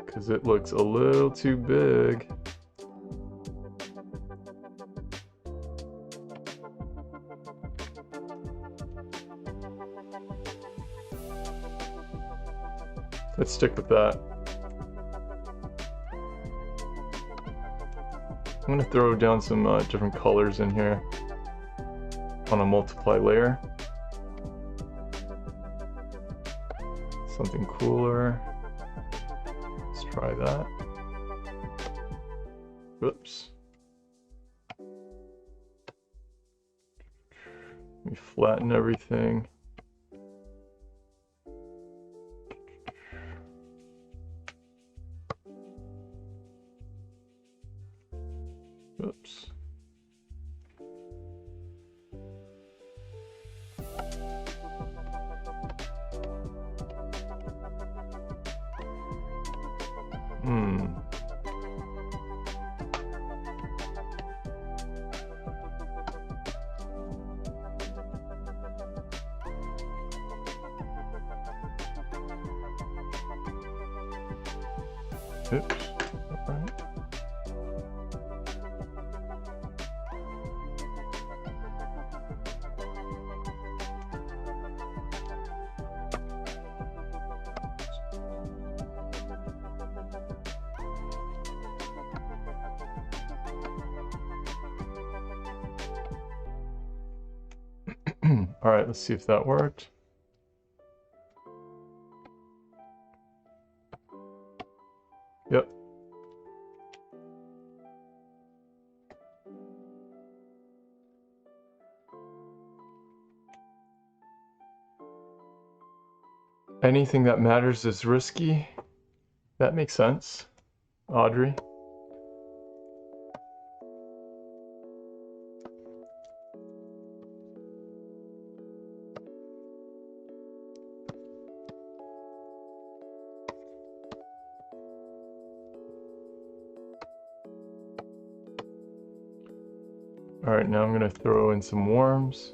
Because it looks a little too big. Let's stick with that. I'm gonna throw down some different colors in here on a multiply layer. Something cooler. Let's try that. Whoops. Let me flatten everything. Oops. Oops. All right. All right, let's see if that worked. Yep. Anything that matters is risky. That makes sense, Audrey. All right, now I'm gonna throw in some worms.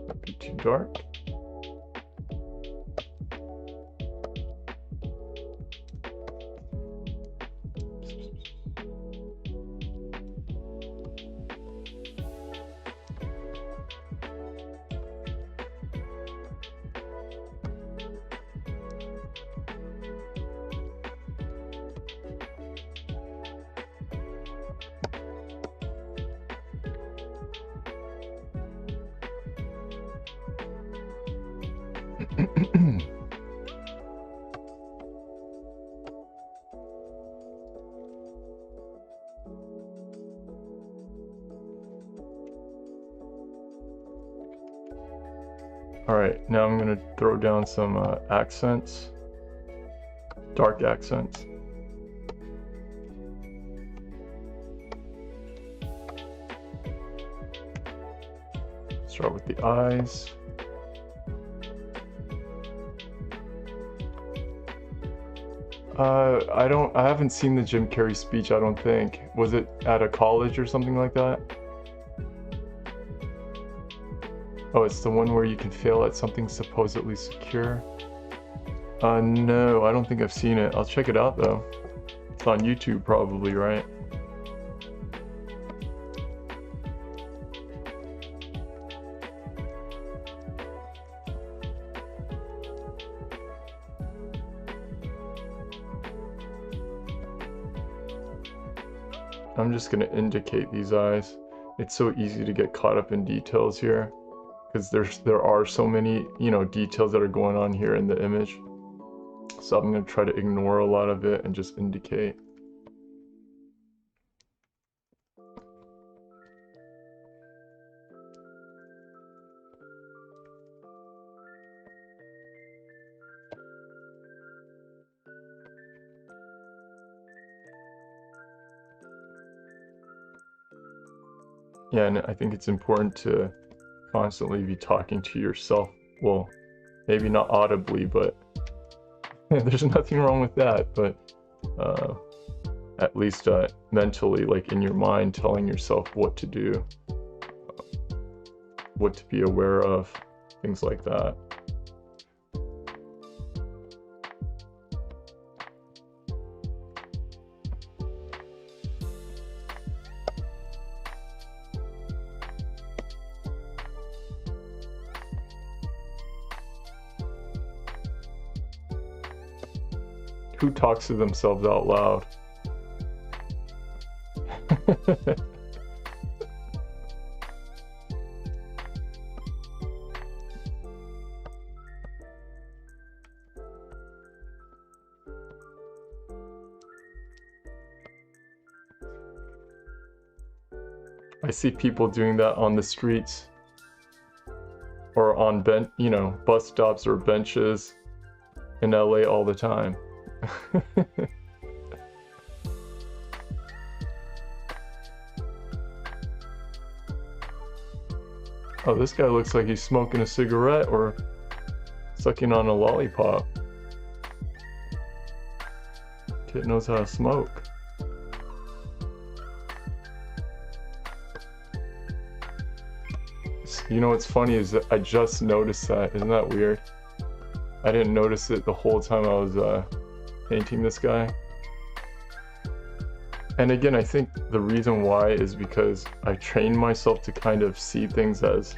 Not be too dark. All right, now I'm gonna throw down some accents, dark accents. Start with the eyes. I haven't seen the Jim Carrey speech, I don't think. Was it at a college or something like that? Oh, it's the one where you can fail at something supposedly secure? No, I don't think I've seen it. I'll check it out though. It's on YouTube probably, right? I'm just gonna indicate these eyes. It's so easy to get caught up in details here because there are so many, details that are going on here in the image. So I'm gonna try to ignore a lot of it and just indicate. Yeah, and I think it's important to constantly be talking to yourself. Well, maybe not audibly, but there's nothing wrong with that. But at least mentally, like in your mind, telling yourself what to do, what to be aware of, things like that. who talks to themselves out loud? I see people doing that on the streets or on bus stops or benches in LA all the time. Oh, this guy looks like he's smoking a cigarette or sucking on a lollipop. Kid knows how to smoke. You know what's funny is that I just noticed that. Isn't that weird? I didn't notice it the whole time I was painting this guy. And again, I think the reason why is because I trained myself to kind of see things as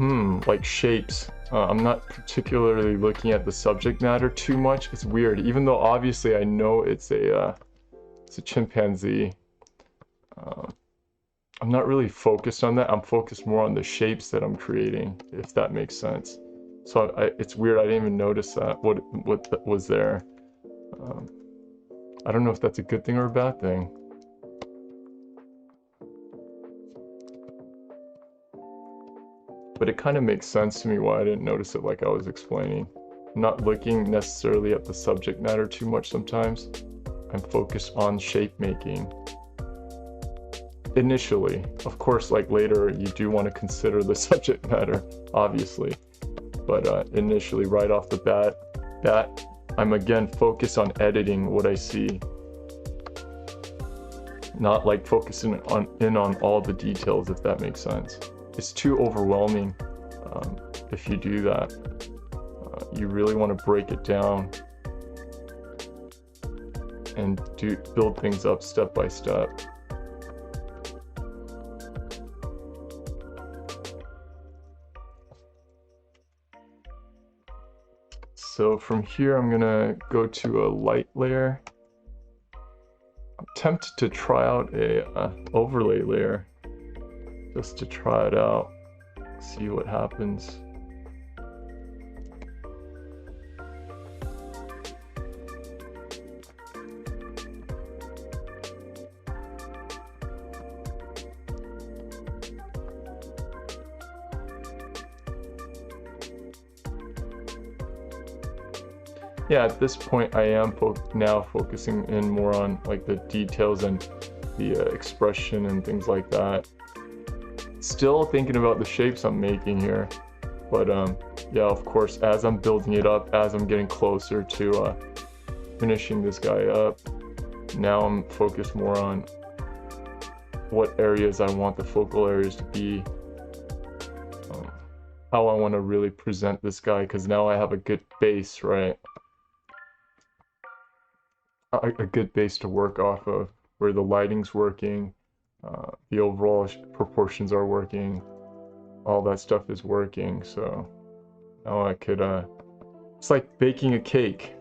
like shapes. I'm not particularly looking at the subject matter too much. It's weird, even though obviously I know it's a chimpanzee. I'm not really focused on that. I'm focused more on the shapes that I'm creating, if that makes sense. So it's weird. I didn't even notice that what was there. I don't know if that's a good thing or a bad thing. But it kind of makes sense to me why I didn't notice it like I was explaining. I'm not looking necessarily at the subject matter too much sometimes. I'm focused on shape making. Initially, of course, like later you do want to consider the subject matter, obviously. But initially, right off the bat, I'm again focused on editing what I see. Not like focusing on all the details, if that makes sense. It's too overwhelming if you do that. You really want to break it down and build things up step by step. So from here, I'm gonna go to a light layer. I'm tempted to try out a overlay layer, just to try it out, see what happens. Yeah, at this point I am now focusing in more on like the details and the expression and things like that. Still thinking about the shapes I'm making here, but yeah, of course, as I'm building it up, as I'm getting closer to finishing this guy up, now I'm focused more on what areas I want the focal areas to be, how I want to really present this guy, because now I have a good base, right? A good base to work off of, where the lighting's working, the overall proportions are working, all that stuff is working. So now I could, it's like baking a cake.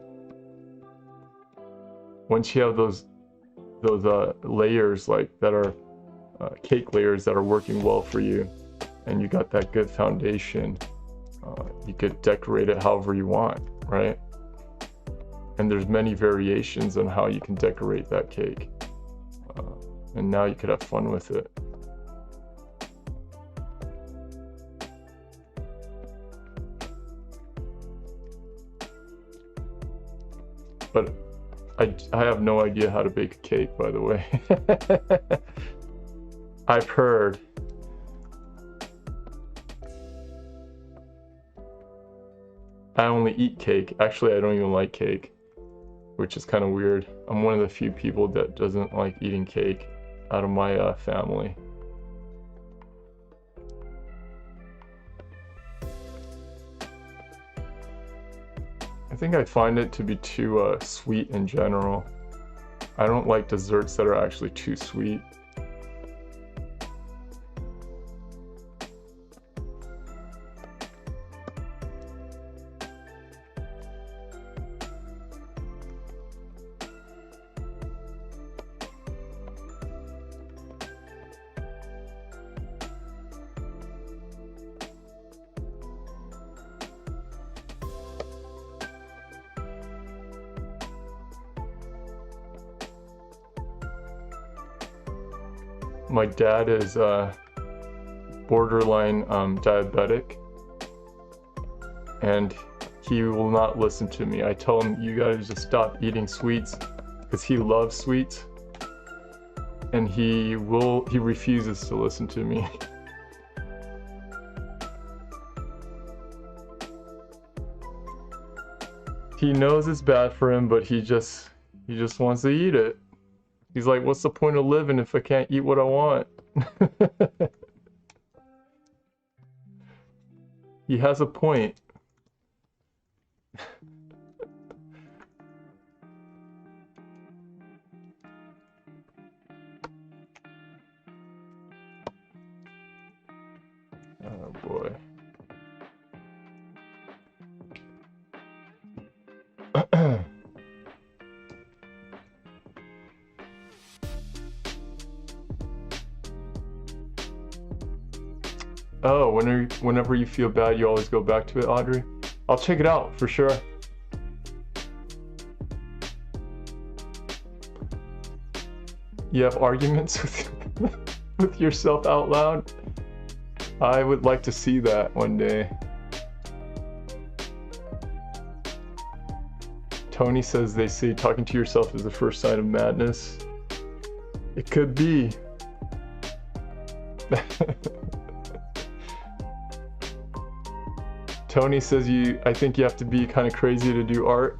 Once you have those layers like that are cake layers that are working well for you, and you got that good foundation, you could decorate it however you want, right? And there's many variations on how you can decorate that cake. And now you could have fun with it. But I have no idea how to bake a cake, by the way. I've heard. I only eat cake. Actually, I don't even like cake, which is kind of weird. I'm one of the few people that doesn't like eating cake out of my family. I think I find it to be too sweet in general. I don't like desserts that are actually too sweet. my dad is borderline diabetic, and he will not listen to me. I tell him, you gotta just stop eating sweets, because he loves sweets, and he refuses to listen to me. He knows it's bad for him, but he just wants to eat it. He's like, what's the point of living if I can't eat what I want? He has a point. Oh boy. Oh, whenever you feel bad, you always go back to it, Audrey? I'll check it out for sure. You have arguments with yourself out loud? I would like to see that one day. Tony says they say talking to yourself is the first sign of madness. It could be. Tony says I think you have to be kind of crazy to do art.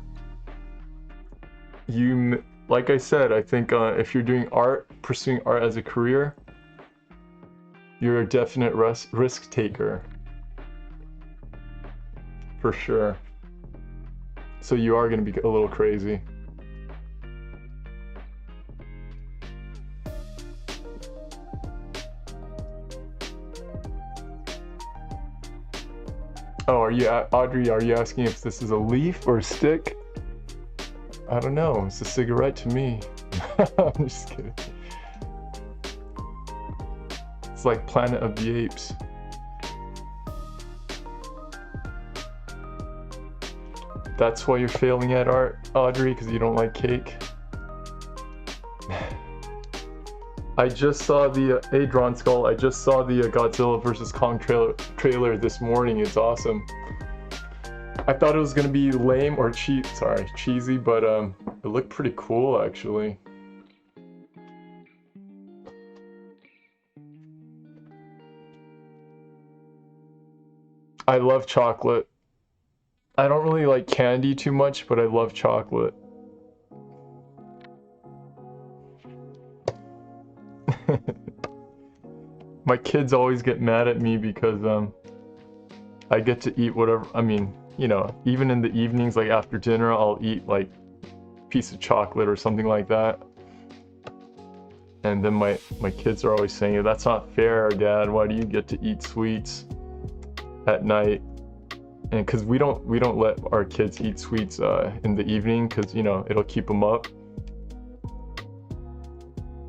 Like I said, I think if you're doing art, pursuing art as a career, you're a definite risk taker. For sure. So you are going to be a little crazy. Oh, Audrey, are you asking if this is a leaf or a stick? I don't know. It's a cigarette to me. I'm just kidding. It's like Planet of the Apes. That's why you're failing at art, Audrey, because you don't like cake. I just saw the Adron Skull. I just saw the Godzilla vs. Kong trailer this morning. It's awesome. I thought it was gonna be lame or cheesy, but it looked pretty cool actually. I love chocolate. I don't really like candy too much, but I love chocolate. My kids always get mad at me because I get to eat whatever. I mean, you know, even in the evenings, like after dinner, I'll eat like a piece of chocolate or something like that. And then my kids are always saying, that's not fair, Dad. Why do you get to eat sweets at night? And because we don't let our kids eat sweets in the evening, because you know it'll keep them up.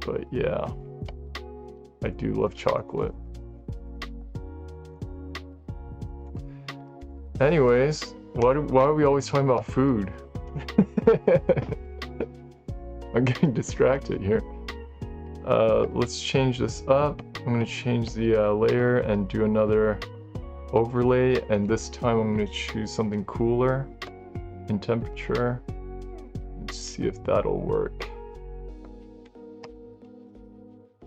But yeah, I do love chocolate. Anyways, why are we always talking about food? I'm getting distracted here. Let's change this up. I'm going to change the layer and do another overlay, and this time I'm going to choose something cooler in temperature. Let's see if that'll work.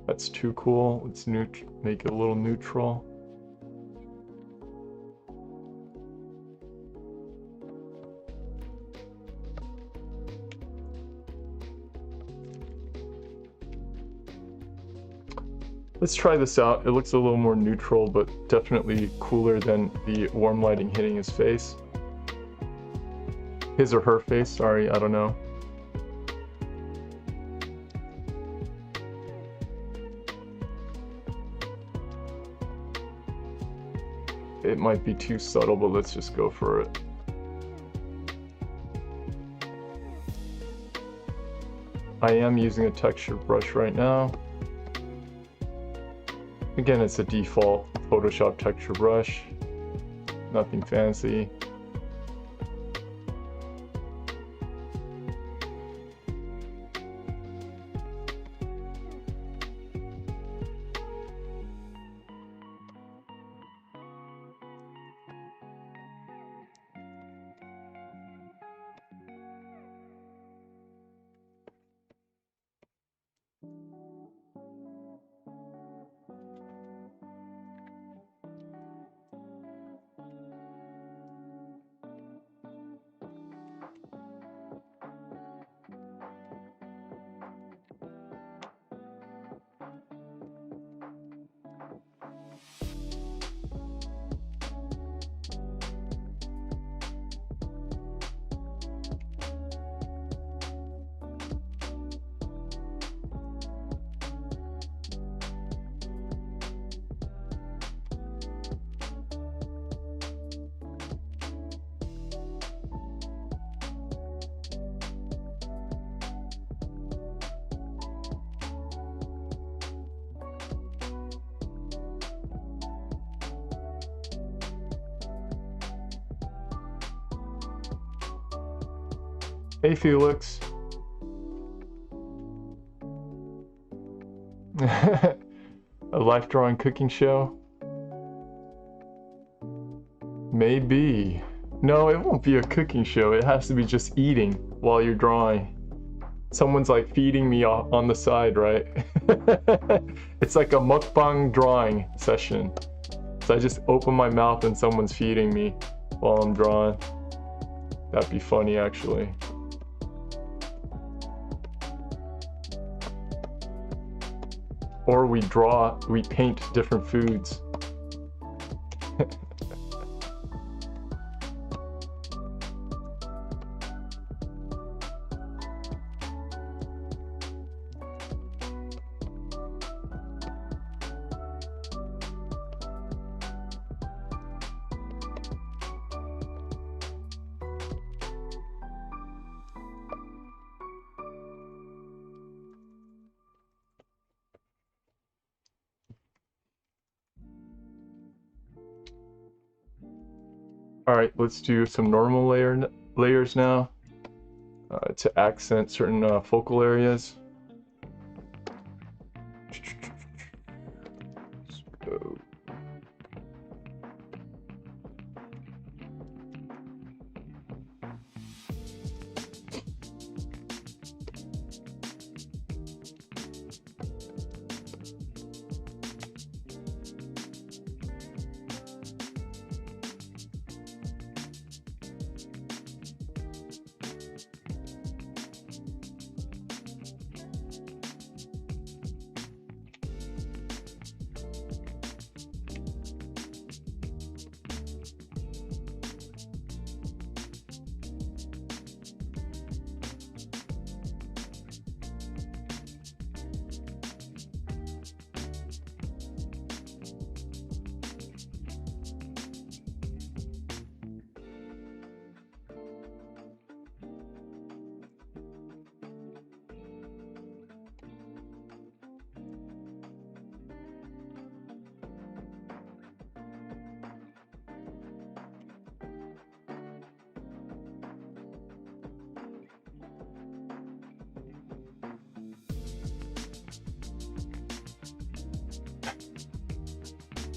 That's too cool. Let's make it a little neutral. Let's try this out. It looks a little more neutral, but definitely cooler than the warm lighting hitting his face. His or her face, sorry, I don't know. It might be too subtle, but let's just go for it. I am using a texture brush right now. Again, it's a default Photoshop texture brush, nothing fancy. Hey, Felix. A life drawing cooking show? Maybe. No, it won't be a cooking show. It has to be just eating while you're drawing. Someone's like feeding me on the side, right? It's like a mukbang drawing session. So I just open my mouth and someone's feeding me while I'm drawing. That'd be funny, actually. Or we paint different foods. Alright, let's do some normal layers now to accent certain focal areas. Let's go.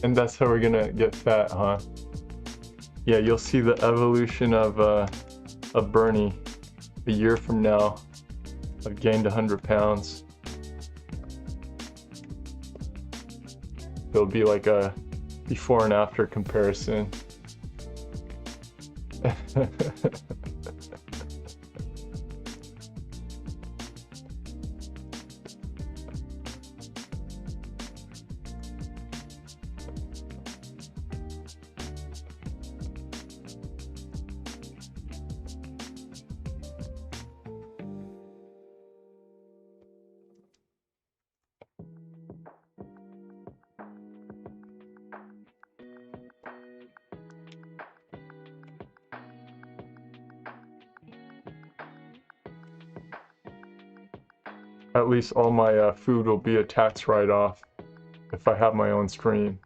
And that's how we're gonna get fat, huh? Yeah, you'll see the evolution of Bernie a year from now. I've gained 100 pounds. There'll be like a before and after comparison. At least all my food will be a tax write-off if I have my own stream.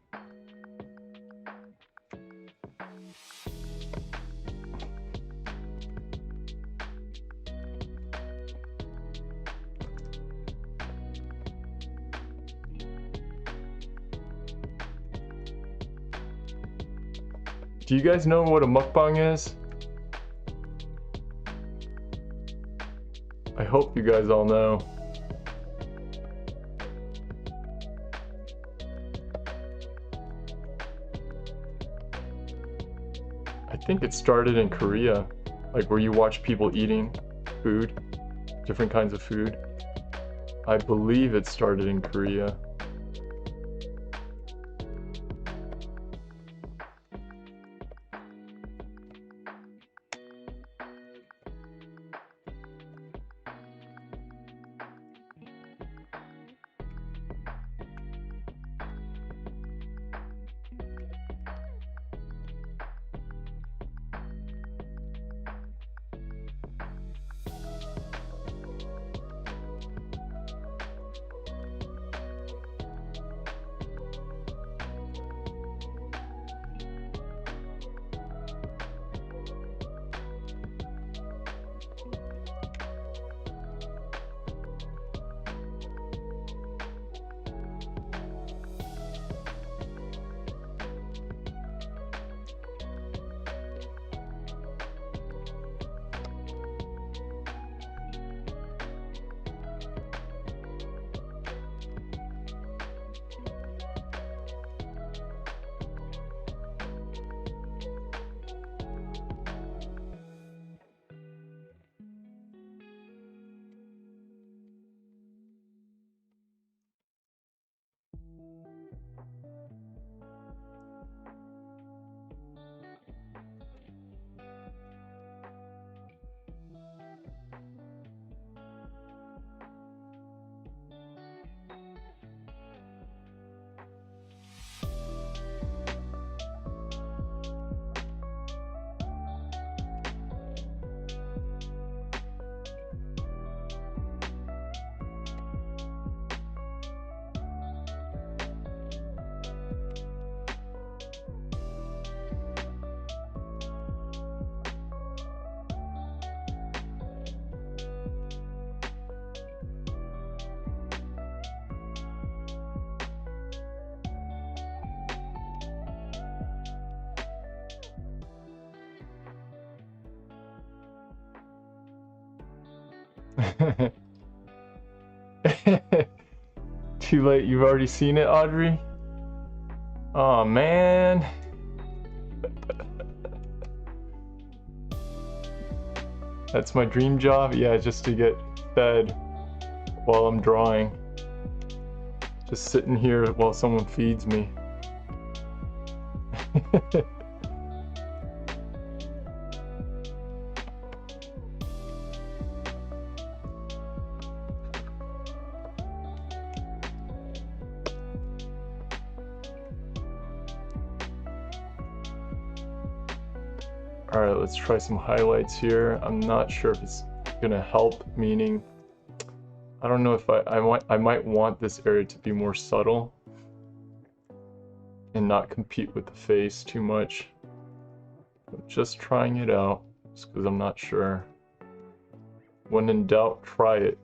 Do you guys know what a mukbang is? I hope you guys all know. I think it started in Korea, like where you watch people eating food, different kinds of food. I believe it started in Korea. Too late, you've already seen it, Audrey? Oh man. That's my dream job? Yeah, just to get fed while I'm drawing. Just sitting here while someone feeds me. Alright, let's try some highlights here. I'm not sure if it's gonna help, meaning I don't know if I might want this area to be more subtle and not compete with the face too much. I'm just trying it out, just because I'm not sure. When in doubt, try it.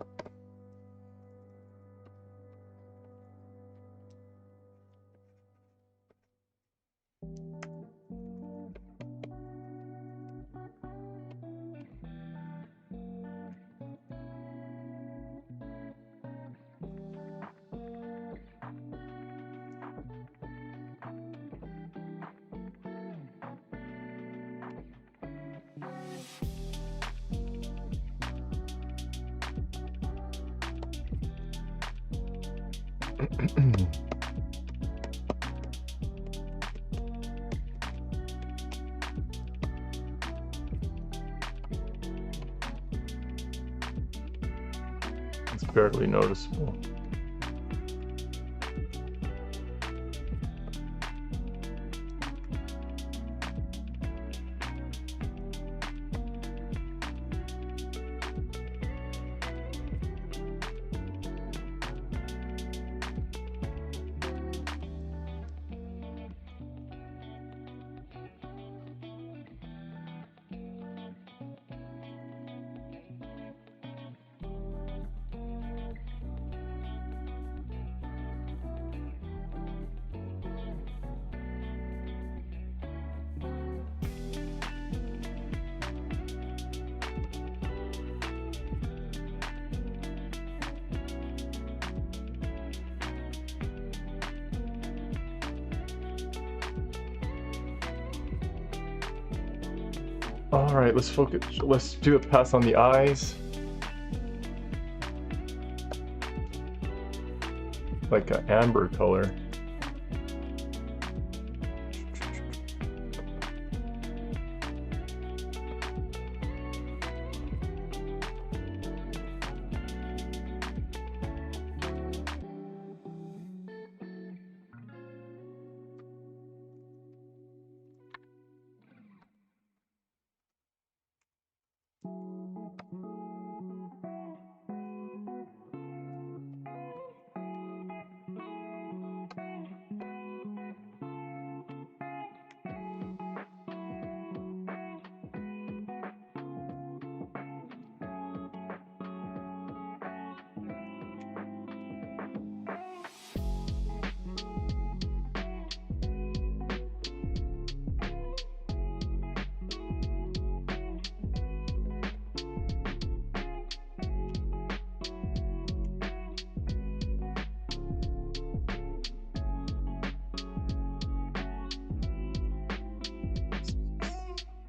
It's barely noticeable. All right, let's focus. Let's do a pass on the eyes. Like an amber color.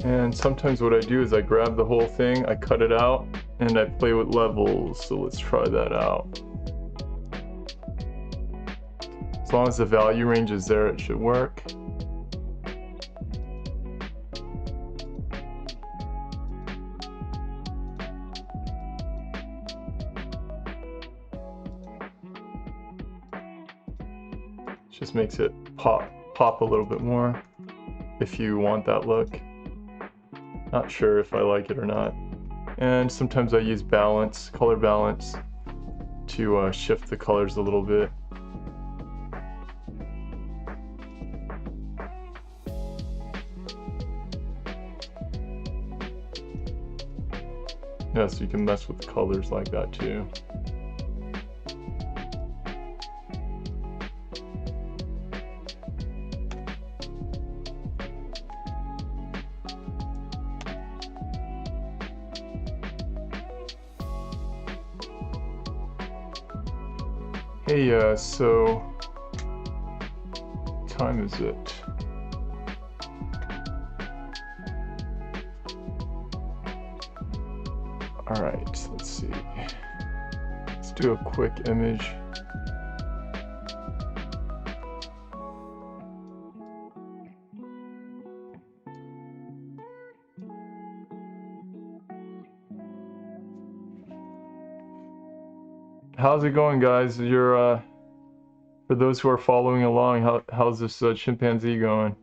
And sometimes what I do is I grab the whole thing, I cut it out, and I play with levels. So let's try that out. As long as the value range is there, it should work. Just makes it pop a little bit more if you want that look. Not sure if I like it or not. And sometimes I use balance, color balance, to shift the colors a little bit. Yeah, so you can mess with the colors like that too. Hey, so what time is it? All right, let's see. Let's do a quick image. How's it going, guys? You're for those who are following along, how's this chimpanzee going?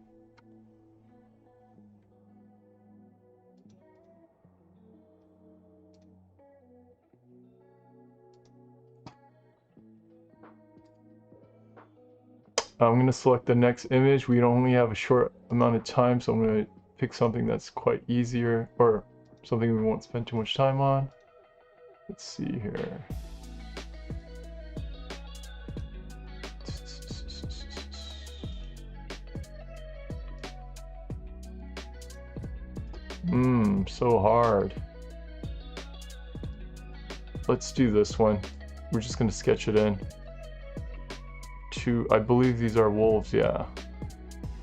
I'm going to select the next image. We only have a short amount of time, so I'm going to pick something that's quite easier, or something we won't spend too much time on. Let's see here. So hard. Let's do this one. We're just going to sketch it in. I believe these are wolves, yeah.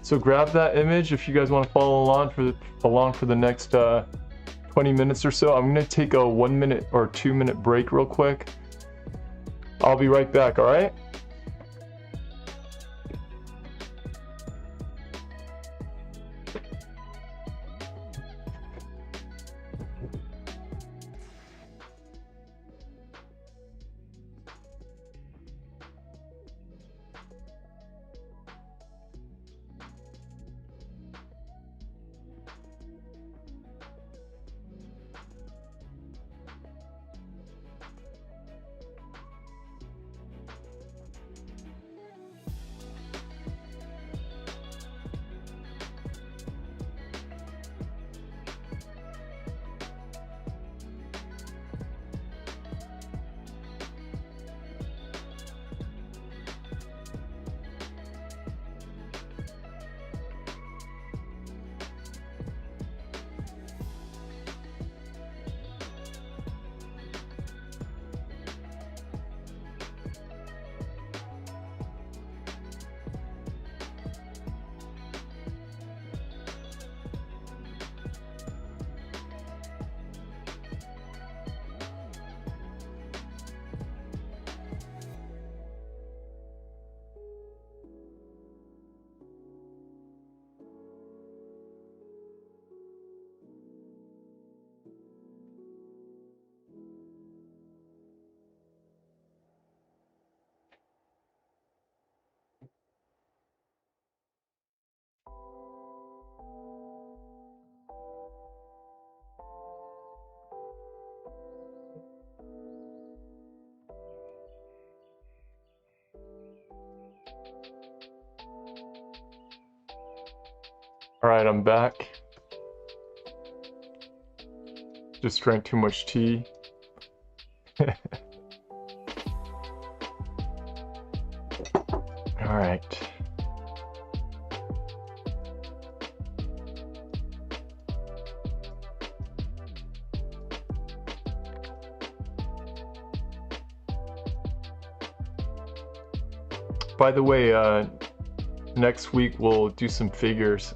So grab that image if you guys want to follow along for the next 20 minutes or so. I'm gonna take a 1 minute or 2 minute break real quick. I'll be right back, all right? All right, I'm back. Just drank too much tea. All right. By the way, next week we'll do some figures.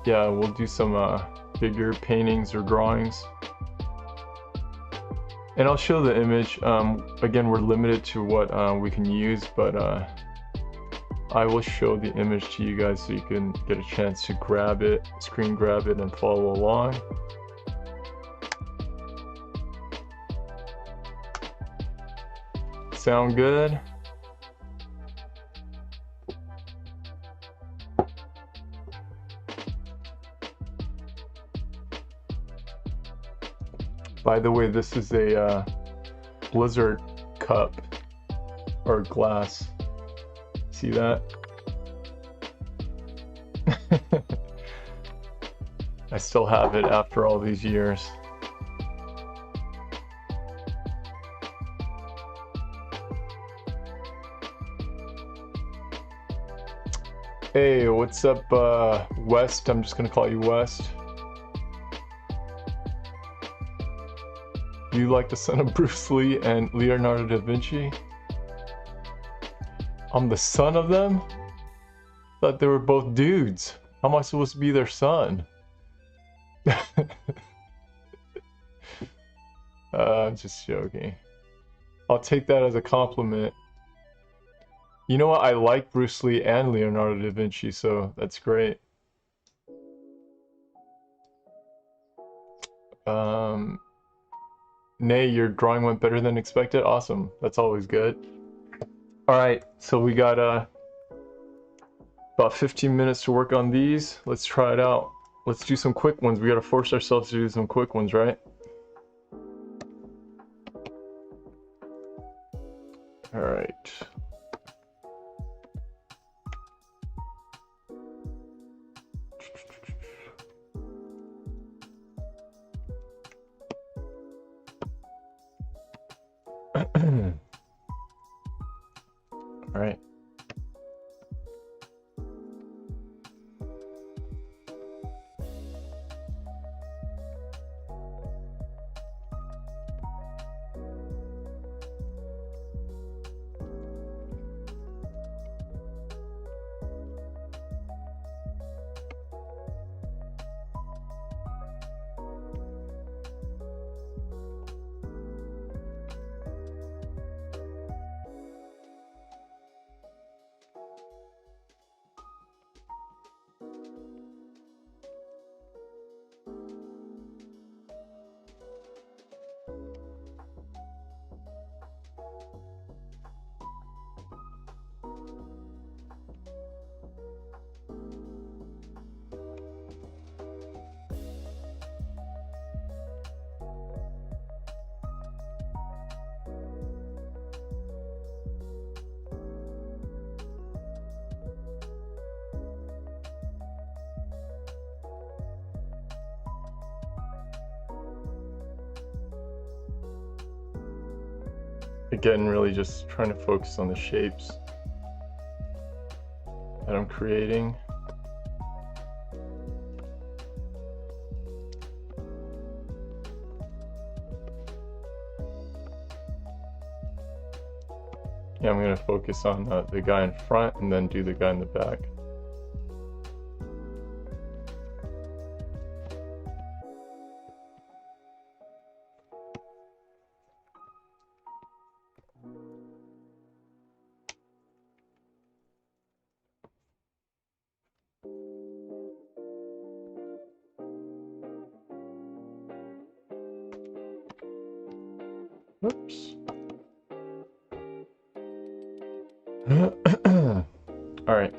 Yeah, we'll do some figure paintings or drawings. And I'll show the image. Again, we're limited to what we can use, but I will show the image to you guys so you can get a chance to grab it, screen grab it, and follow along. Sound good? By the way, this is a Blizzard cup or glass. See that? I still have it after all these years. Hey, what's up, West? I'm just gonna call you West. You like the son of Bruce Lee and Leonardo da Vinci? I'm the son of them? Thought they were both dudes. How am I supposed to be their son? I'm just joking. I'll take that as a compliment. You know what? I like Bruce Lee and Leonardo da Vinci, so that's great. Nay, your drawing went better than expected. Awesome. That's always good. Alright, so we got about 15 minutes to work on these. Let's try it out. Let's do some quick ones. We gotta force ourselves to do some quick ones, right? Alright. Alright. Again, really just trying to focus on the shapes that I'm creating. Yeah, I'm going to focus on the guy in front and then do the guy in the back. Oops. All right.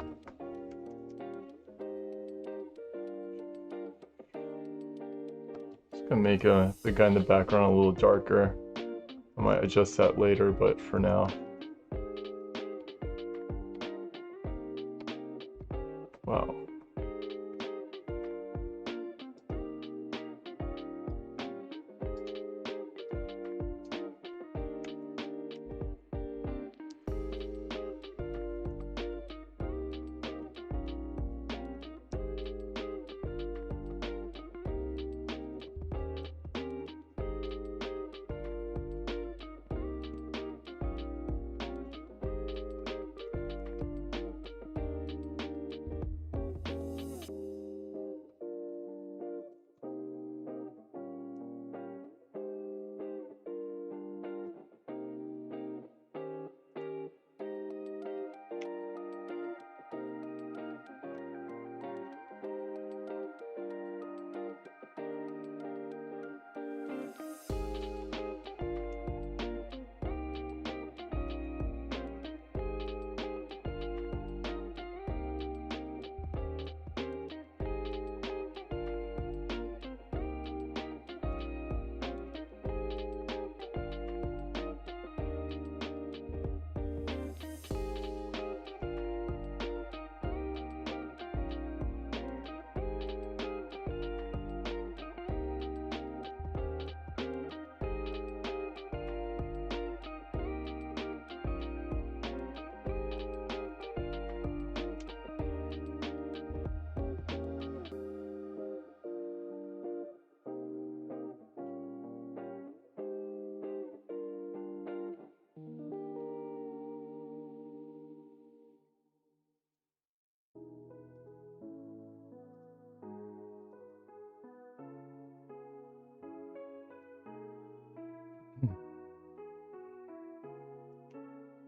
Just gonna make the guy in the background a little darker. I might adjust that later, but for now. Wow.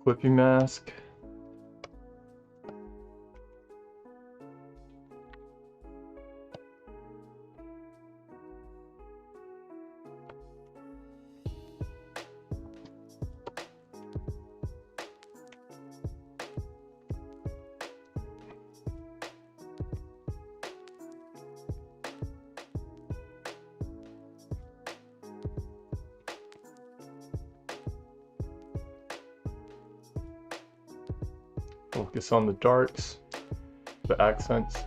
Clippy mask. Focus on the darks, the accents.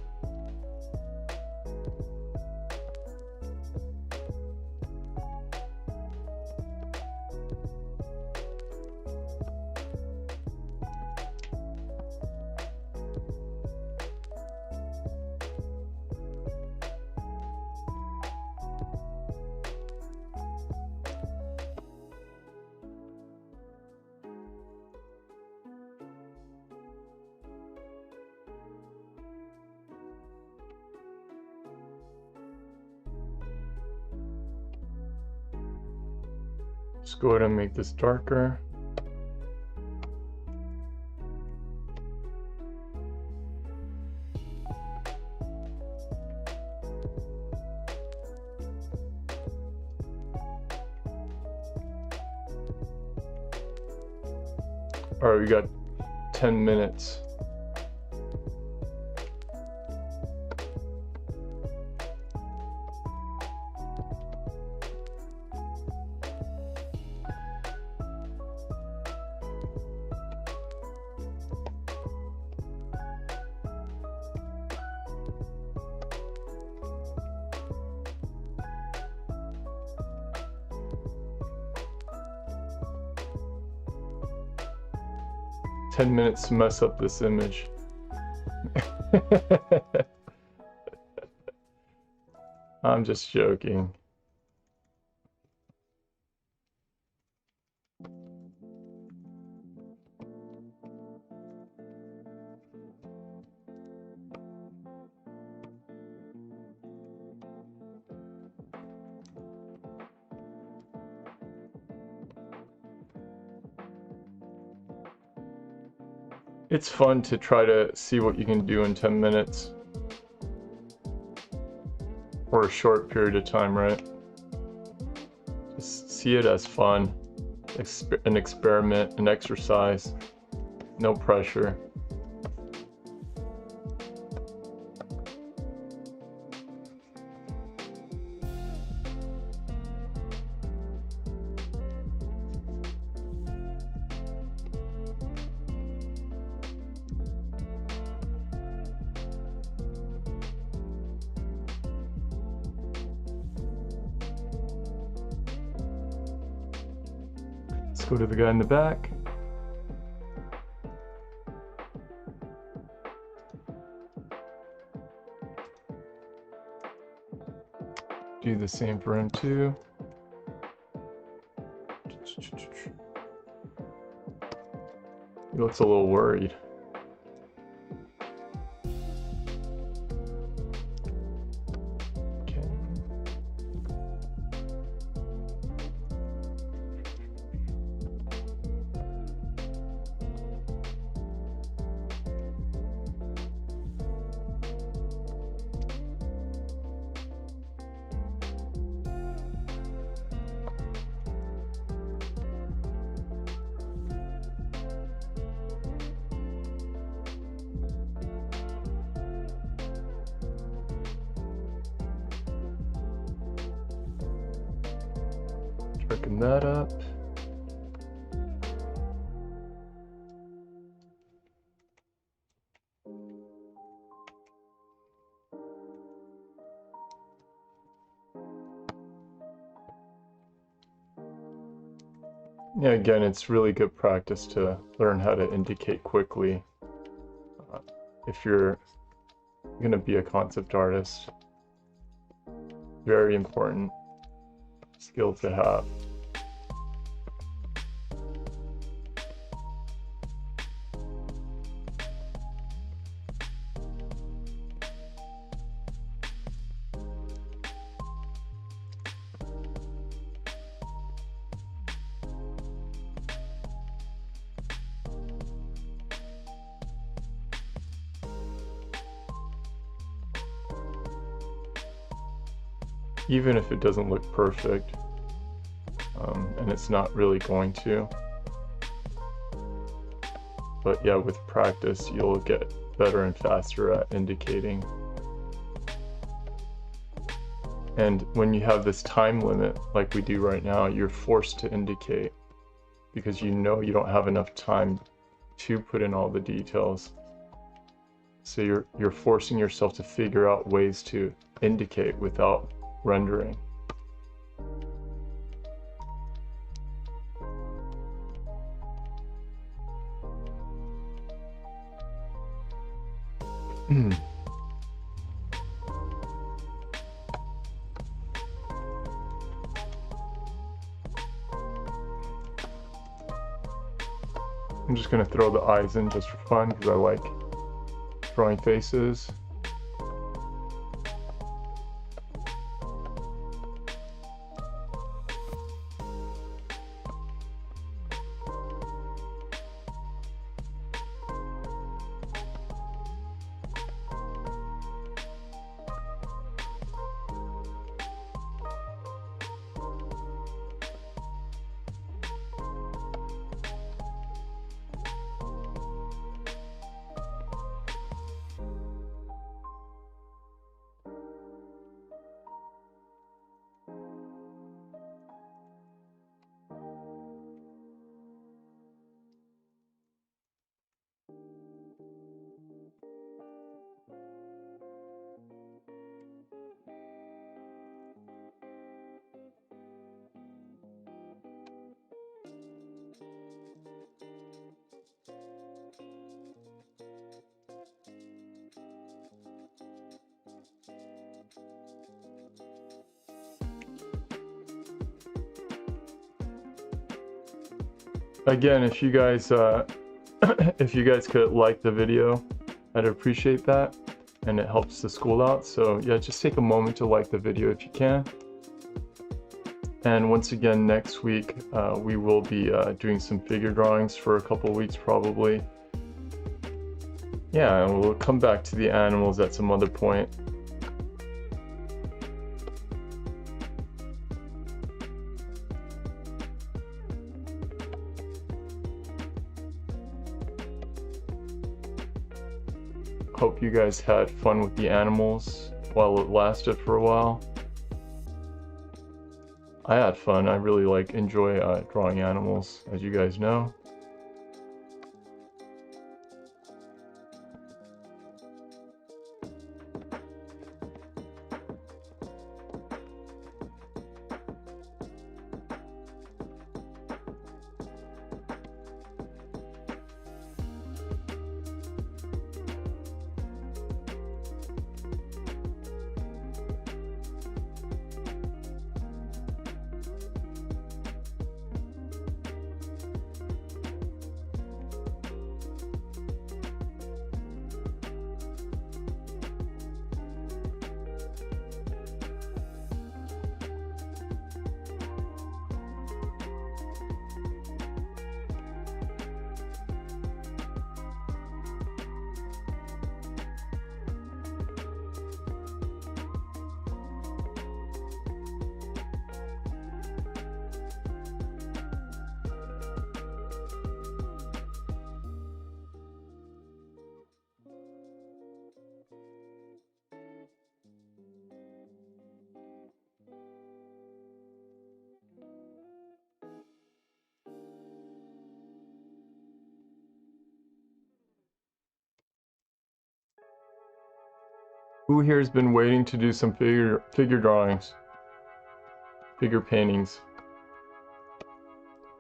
Just go ahead and make this darker. All right, we got 10 minutes. Minutes to mess up this image. I'm just joking. It's fun to try to see what you can do in 10 minutes. Or a short period of time, right? Just see it as fun. An experiment, an exercise. No pressure. Go to the guy in the back. Do the same for him too. He looks a little worried. Darken that up. Yeah, again, it's really good practice to learn how to indicate quickly if you're going to be a concept artist. Very important skill to have. even if it doesn't look perfect, and it's not really going to. But yeah, with practice, you'll get better and faster at indicating. And when you have this time limit, like we do right now, you're forced to indicate because you know you don't have enough time to put in all the details. So you're forcing yourself to figure out ways to indicate without rendering. I'm just gonna throw the eyes in just for fun because I like drawing faces. Again, if you guys could like the video, I'd appreciate that, and it helps the school out. So yeah, just take a moment to like the video if you can. And once again, next week we will be doing some figure drawings for a couple weeks probably. Yeah, and we'll come back to the animals at some other point. Hope you guys had fun with the animals while it lasted for a while. I had fun. I really enjoy drawing animals, as you guys know. Who here has been waiting to do some figure drawings? Figure paintings?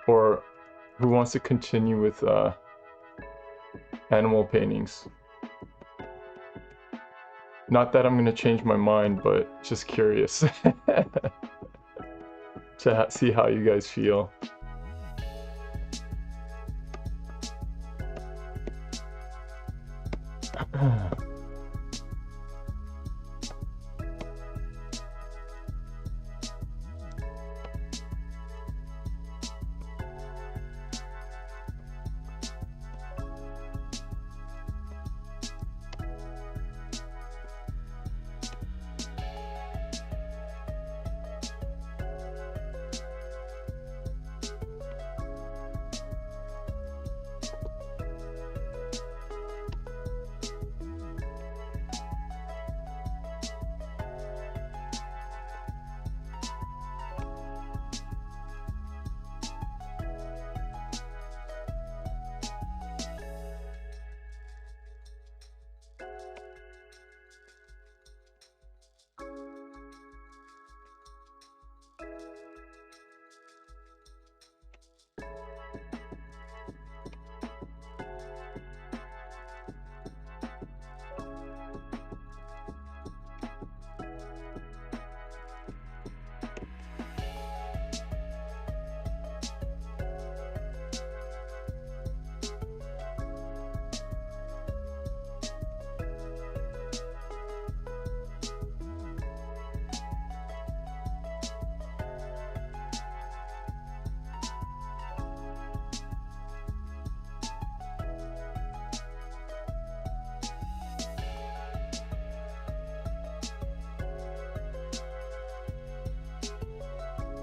Or who wants to continue with animal paintings? Not that I'm going to change my mind, but just curious to see how you guys feel.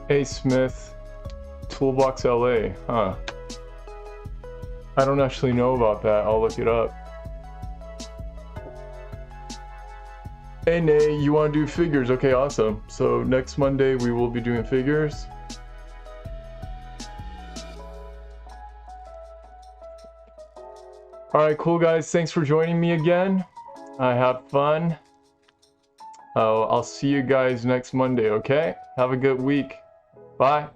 A. Smith, Toolbox LA, huh? I don't actually know about that. I'll look it up. Hey, Nay, you want to do figures? Okay, awesome. So next Monday we will be doing figures. Alright, cool guys. Thanks for joining me again. I had fun. I'll see you guys next Monday, okay? Have a good week. Bye.